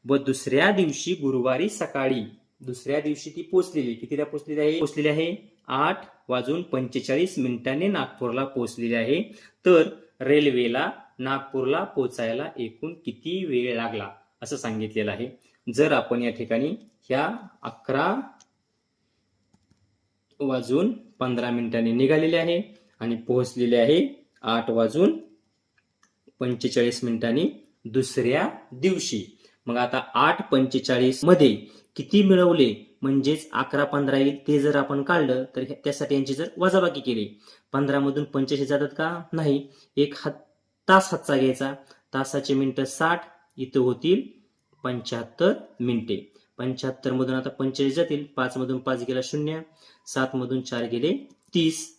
व दुसऱ्या दिवशी गुरुवारी सकाळी दुसऱ्या दिवशी ती पोहोचलेली. कितीला पोहोचलेली आहे? 8:45 नागपूरला पोहोचलेली आहे. तर रेल्वेला नागपूरला पोहोचायला एकूण किती वेळ लागला असं सांगितलेलं आहे. जर आपण या ठिकाणी ह्या 11:15 निघालेले आहे आणि पोहोचलेले आहे 8:45 दुसऱ्या दिवशी. मग आता 8:45 मध्ये किती मिळवले म्हणजेच 11:15 येईल ते जर आपण काढलं तर त्यासाठी यांची जर वजाबाकी केली 15 मधून 45 जातात का? नाही. एक तास हातचा घ्यायचा. तासाचे मिनिटं 60 इथं होतील 75 मिनिटे. 75 मधून आता 45 जातील. 5 मधून 5 गेला 0. 7 मधून 4 गेले 30.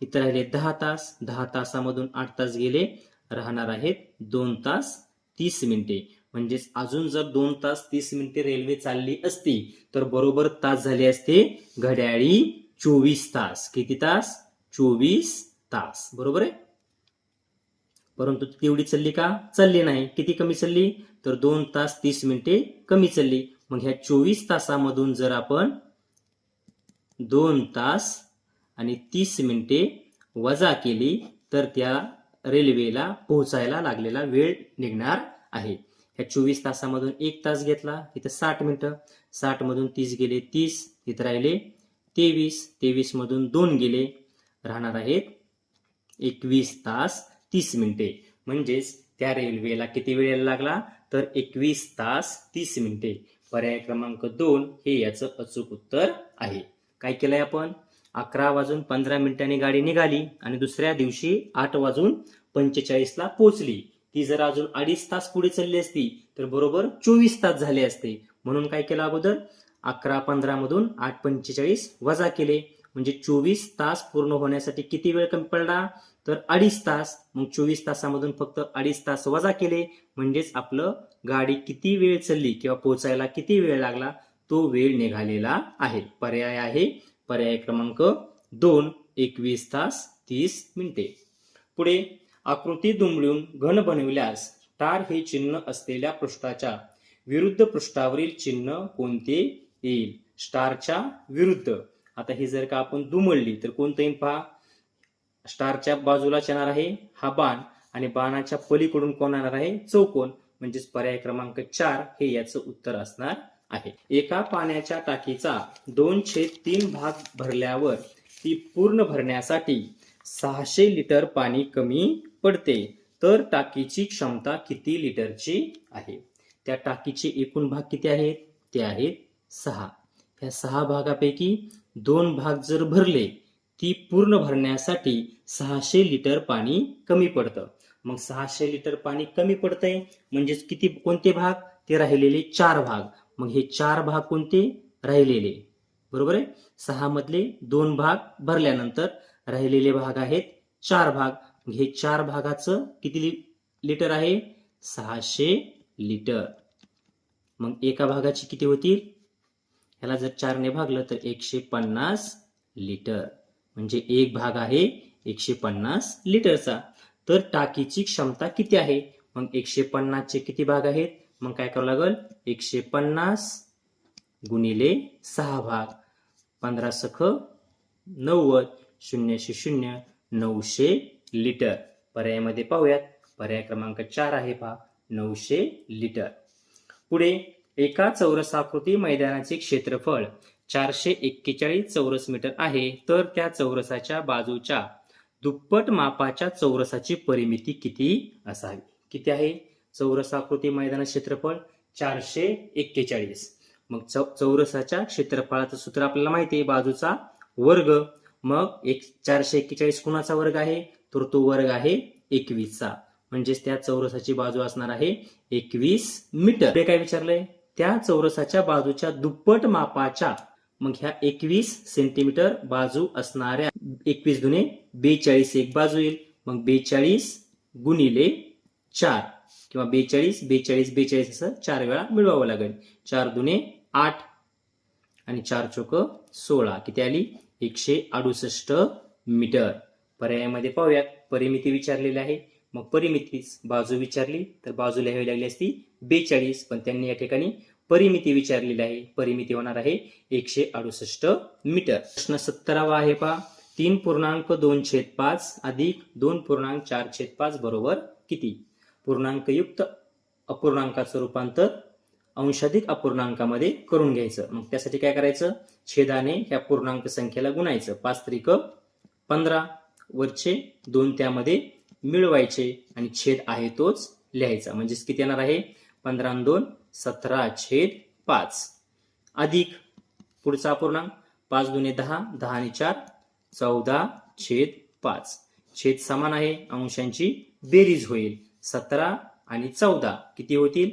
इथं राहिले 10 तास. 10 तासामधून 8 तास गेले. राहणार आहेत 2 तास 30 मिनिटे. म्हणजेच अजून जर 2 तास 30 मिनिटे रेल्वे चालली असती तर बरोबर तास झाले असते घड्याळी 24 तास. किती तास? 24 तास. बरोबर आहे. परंतु तेवढी चालली का? चालली नाही. किती कमी चालली? तर 2 तास 30 मिनिटे कमी चालली. मग ह्या 24 तासामधून जर आपण 2 तास आणि 30 मिनिटे वजा केली तर त्या रेल्वेला पोहोचायला लागलेला वेळ निघणार आहे. ह्या 24 तासामधून 1 तास घेतला. इथं 60 मिनिटं. 60 मधून 30 गेले 30. इथं राहिले 23. 23 मधून 2 गेले. राहणार आहेत 21 तास 30 मिनिटे. म्हणजेच त्या रेल्वेला किती वेळ लागला? तर 21 तास 30 मिनिटे. पर्याय क्रमांक 2 हे याचं अचूक उत्तर आहे. काय केलंय आपण? 11:15 गाडी निघाली आणि दुसऱ्या दिवशी 8:45 पोहोचली. ती जर अजून 2.5 तास पुढे चालली असती तर बरोबर 24 तास झाले असते. म्हणून काय केलं अगोदर? 11:15 मधून 8:45 वजा केले. म्हणजे 24 तास पूर्ण होण्यासाठी किती वेळ कमी पडला, तर 2.5 तास. मग 24 तासामधून फक्त 2.5 तास वजा केले म्हणजेच आपलं गाडी किती वेळ चालली किंवा पोहोचायला किती वेळ लागला तो वेळ निघालेला आहे. पर्याय आहे पर्याय क्रमांक 2, 21 तास 30 मिनिटे. पुढे आकृती दुमडून घन बनविल्यास स्टार हे चिन्ह असलेल्या पृष्ठाच्या विरुद्ध पृष्ठावरील चिन्ह कोणते येईल? स्टारच्या विरुद्ध. आता ही जर का आपण दुमडली तर कोणतं येईल पहा. स्टारच्या बाजूलाच येणार आहे हा बाण आणि बाणाच्या पलीकडून कोण येणार आहे? चौकोन. म्हणजेच पर्याय क्रमांक 4 हे याचं उत्तर असणार आहे. एका पाण्याच्या टाकीचा 2/3 भाग भरल्यावर ती पूर्ण भरण्यासाठी 600 लिटर पाणी कमी पडते, तर टाकीची क्षमता किती लिटरची आहे? त्या टाकीचे एकूण भाग किती आहेत? ते आहेत 6. या 6 भागापैकी 2 भाग जर भरले ती पूर्ण भरण्यासाठी 600 लिटर पाणी कमी पडतं. मग 600 लिटर पाणी कमी पडतंय म्हणजेच किती कोणते भाग? ते राहिलेले 4 भाग. मग हे 4 भाग कोणते? राहिलेले. बरोबर आहे. 6 मधले 2 भाग भरल्यानंतर राहिलेले भाग आहेत 4 भाग. हे 4 भागाचं किती लिटर आहे? 600 लिटर. मग एका भागाची किती होतील? ह्याला जर 4 ने भागलं तर 150 लिटर. म्हणजे एक भाग आहे 150 लिटरचा. तर टाकीची क्षमता किती आहे? मग 150 चे किती भाग आहेत? मग काय करावं लागेल? 150 गुणिले 6 भाग. 15 सख 90, 0 से 0, 900 लिटर. पर्यायामध्ये पाहूयात. पर्याय क्रमांक 4 आहे पहा 900 लिटर. पुढे एका चौरसाकृती मैदानाचे क्षेत्रफळ 441 चौरस मीटर आहे, तर त्या चौरसाच्या बाजूच्या दुप्पट मापाच्या चौरसाची परिमिती किती असावी? किती आहे चौरसाकृती मैदानाचे क्षेत्रफळ? 441. मग चौरसाच्या क्षेत्रफळाचं सूत्र आपल्याला माहिती आहे, बाजूचा वर्ग. मग 441 कुणाचा वर्ग आहे? तर तो वर्ग आहे 21चा. म्हणजेच त्या चौरसाची बाजू असणार आहे 21 मीटर. काय विचारलंय? त्या चौरसाच्या बाजूच्या दुप्पट मापाच्या. मग ह्या 21 सेंटीमीटर बाजू असणाऱ्या 21 दुने 42 एक बाजू येईल. मग 42 गुणिले 4 किंवा 42 42 42 असं 4 वेळा मिळवावं लागेल. 4 दुने 8 आणि 4 चोक 16. किती आली? 168 मीटर. पर्यायामध्ये पाहूयात. परिमिती विचारलेली आहे. मग परिमितीच बाजू विचारली तर बाजू लिहावी लागली असती 42, पण त्यांनी या ठिकाणी परिमिती विचारलेली आहे. परिमिती होणार आहे 168 मीटर. प्रश्न 17वा आहे पहा. 3.2/5 अधिक 2.4/5 बरोबर किती? पूर्णांकयुक्त अपूर्णांकाचं रूपांतर अंशाधिक अपूर्णांकामध्ये करून घ्यायचं. मग त्यासाठी काय करायचं? छेदाने ह्या पूर्णांक संख्येला गुणायचं. 5 त्रिक 15. वरचे 2 त्यामध्ये मिळवायचे आणि छेद आहे तोच लिहायचा. म्हणजेच किती येणार आहे? 15 आणि 2 17/5 अधिक पुढचा अपूर्णांक 5 दुने 10, 10 आणि 4 14/5. छेद समान आहे, अंशांची बेरीज होईल. 17 आणि 14 किती होतील?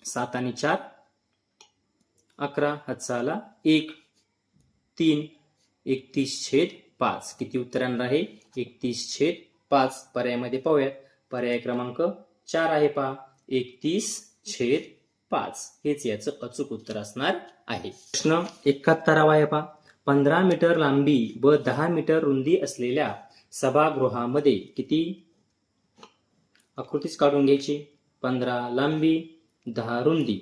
7 आणि 4 11. हातचा आला 1. 3 31/5. किती उत्तर येणार आहे? 31/5. पर्यायामध्ये पाहूयात. पर्याय क्रमांक 4 आहे पहा 31/5. हेच याचं अचूक उत्तर असणार आहे. प्रश्न 71वा आहे पहा. 15 मीटर लांबी व 10 मीटर रुंदी असलेल्या सभागृहामध्ये किती? आकृतीच काढून घ्यायची. 15 लांबी 10 रुंदी.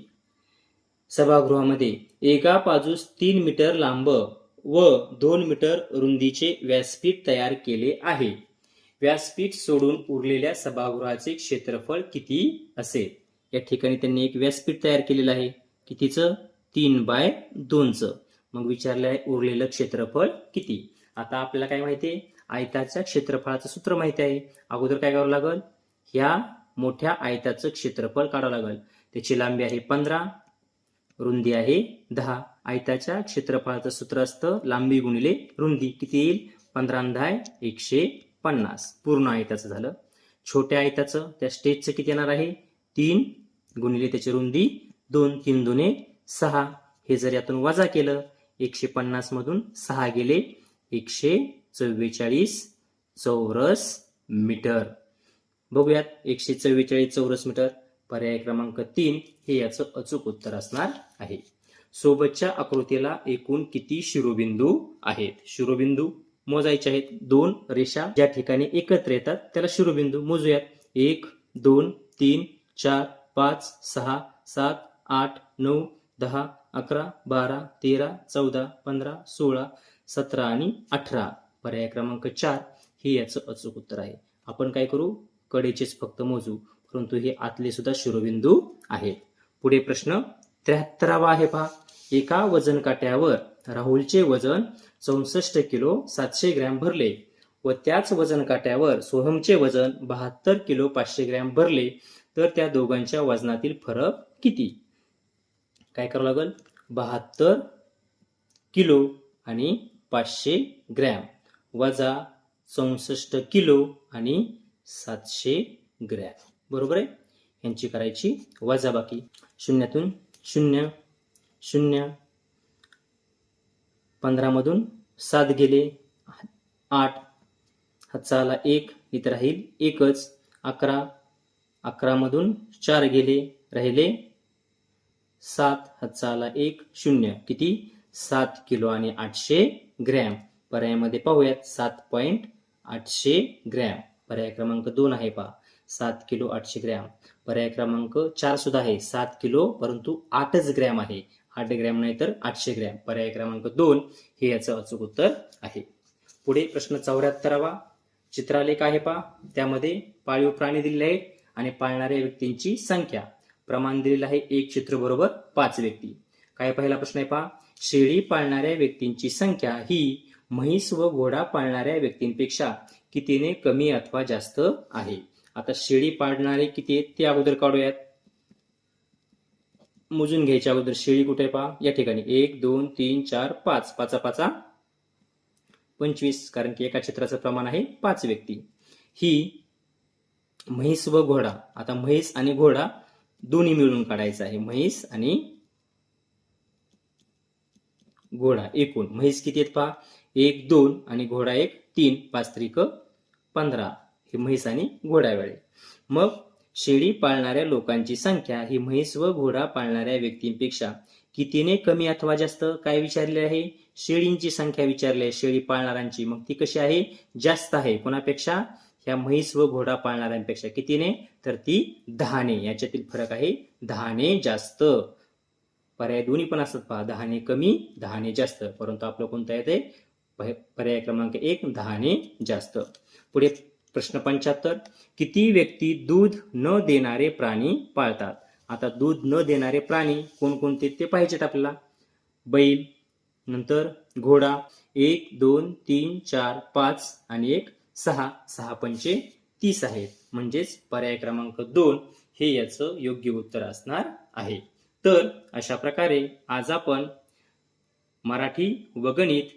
सभागृहामध्ये एका बाजूस 3 मीटर लांब व 2 मीटर रुंदीचे व्यासपीठ तयार केले आहे. व्यासपीठ सोडून उरलेल्या सभागृहाचे क्षेत्रफळ किती असेल? या ठिकाणी त्यांनी एक व्यासपीठ तयार केलेलं आहे. कितीचं? 3/2चं. मग विचारलं आहे उरलेलं क्षेत्रफळ किती? आता आपल्याला काय माहिती आहे? आयताच्या क्षेत्रफळाचं सूत्र माहिती आहे. अगोदर काय करावं लागेल? ह्या मोठ्या आयताचं क्षेत्रफळ काढावं लागेल. त्याची लांबी आहे 15, रुंदी आहे 10. आयताच्या क्षेत्रफळाचं सूत्र असतं लांबी गुणिले रुंदी. किती येईल? 15 आणि 10 150. पूर्ण आयताचं झालं. छोट्या आयताचं त्या स्टेजचं किती येणार आहे? 3 गुणिले त्याची रुंदी 2. 3 दुने 6. हे जर यातून वजा केलं 150 मधून 6 गेले 144 चौरस मीटर. बघूयात 144 चौरस मीटर. पर्याय क्रमांक 3 हे याचं अचूक उत्तर असणार आहे. सोबतच्या आकृतीला एकूण किती शिरोबिंदू आहेत? शिरोबिंदू मोजायचे आहेत. 2 रेषा ज्या ठिकाणी एकत्र येतात त्याला शिरोबिंदू मोजूयात. 1 2 3 4 5 6 7 8 9 10 11 12 13 14 15 16 17 आणि 18. पर्याय क्रमांक 4 हे याचं अचूक उत्तर आहे. आपण काय करू, कडेचेच फक्त मोजू, परंतु हे आतले सुद्धा शिरोबिंदू आहेत. पुढे प्रश्न 73वा आहे पहा. एका वजन काट्यावर राहुलचे वजन 64 किलो 700 ग्रॅम भरले व त्याच वजन काट्यावर सोहमचे वजन 72 किलो 500 ग्रॅम भरले तर त्या दोघांच्या वजनातील फरक किती? काय करावं लागेल, 72 किलो आणि 500 ग्रॅम वजा 64 किलो आणि 700 ग्रॅम. बरोबर आहे. यांची करायची वजाबाकी. शून्यातून 0 0, 15 मधून 7 गेले 8, हातचा आला 1, इथं राहील 1च. 11, 11 मधून 4 गेले राहिले 7, हातचा आला 1, 0. किती? 7 किलो आणि 800 ग्रॅम. पर्यायामध्ये पाहूयात 7.800 ग्रॅम. पर्याय क्रमांक 2 आहे पहा, 7 किलो 800 ग्रॅम. पर्याय क्रमांक 4 सुद्धा आहे 7 किलो परंतु 8च ग्रॅम आहे, 8 ग्रॅम नाही तर 800 ग्रॅम. पर्याय क्रमांक 2 हे याचं अचूक उत्तर आहे. पुढे प्रश्न 74वा. चित्रालेख आहे पहा. त्यामध्ये पाळीव प्राणी दिलेले आहेत आणि पाळणाऱ्या व्यक्तींची संख्या. प्रमाण दिलेलं आहे 1 चित्र बरोबर 5 व्यक्ती. काय पहिला प्रश्न आहे पहा. शेळी पाळणाऱ्या व्यक्तींची संख्या ही म्हैस व घोडा पाळणाऱ्या व्यक्तींपेक्षा कितीने कमी अथवा जास्त आहे? आता शेळी पाळणारे किती आहेत ते अगोदर काढूयात. मोजून घ्यायच्या अगोदर शेळी कुठे आहे पहा, या ठिकाणी 1 2 3 4 5, 5 5 25, कारण की एका चित्राचं प्रमाण आहे 5 व्यक्ती. ही म्हैस व घोडा. आता म्हैस आणि घोडा दोन्ही मिळून काढायचं आहे. म्हैस आणि घोडा एकूण. म्हैस किती आहेत पहा, 1 2 आणि घोडा 1 3, 5 त्रिक 15. हे म्हैस आणि घोडा वेळे. मग शेळी पाळणाऱ्या लोकांची संख्या ही म्हैस व घोडा पाळणाऱ्या व्यक्तींपेक्षा कितीने कमी अथवा जास्त? काय विचारले आहे? शेळींची संख्या विचारली आहे, शेळी पाळणाऱ्यांची. मग ती कशी आहे? जास्त आहे. कोणापेक्षा? ह्या म्हैस व घोडा पाळणाऱ्यांपेक्षा. कितीने? तर ती 10ने. याच्यातील फरक आहे 10ने जास्त. पर्याय दोन्ही पण असतात पहा, 10ने कमी 10ने जास्त, परंतु आपलं कोणतं येते? पर्याय क्रमांक 1 10ने जास्त. पुढे प्रश्न 75. किती व्यक्ती दूध न देणारे प्राणी पाळतात? आता दूध न देणारे प्राणी कोणकोणते ते पाहिजेत आपल्याला. बैल, नंतर घोडा 1 2 3 4 5 आणि 1 6, 6 पंचे 30 आहेत. म्हणजेच पर्याय क्रमांक 2 हे याचं योग्य उत्तर असणार आहे. तर अशा प्रकारे आज आपण मराठी व गणित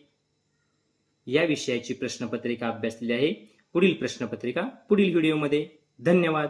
या विषयाची प्रश्नपत्रिका अभ्यासलेली आहे. पुढील प्रश्नपत्रिका पुढील व्हिडिओमध्ये. धन्यवाद.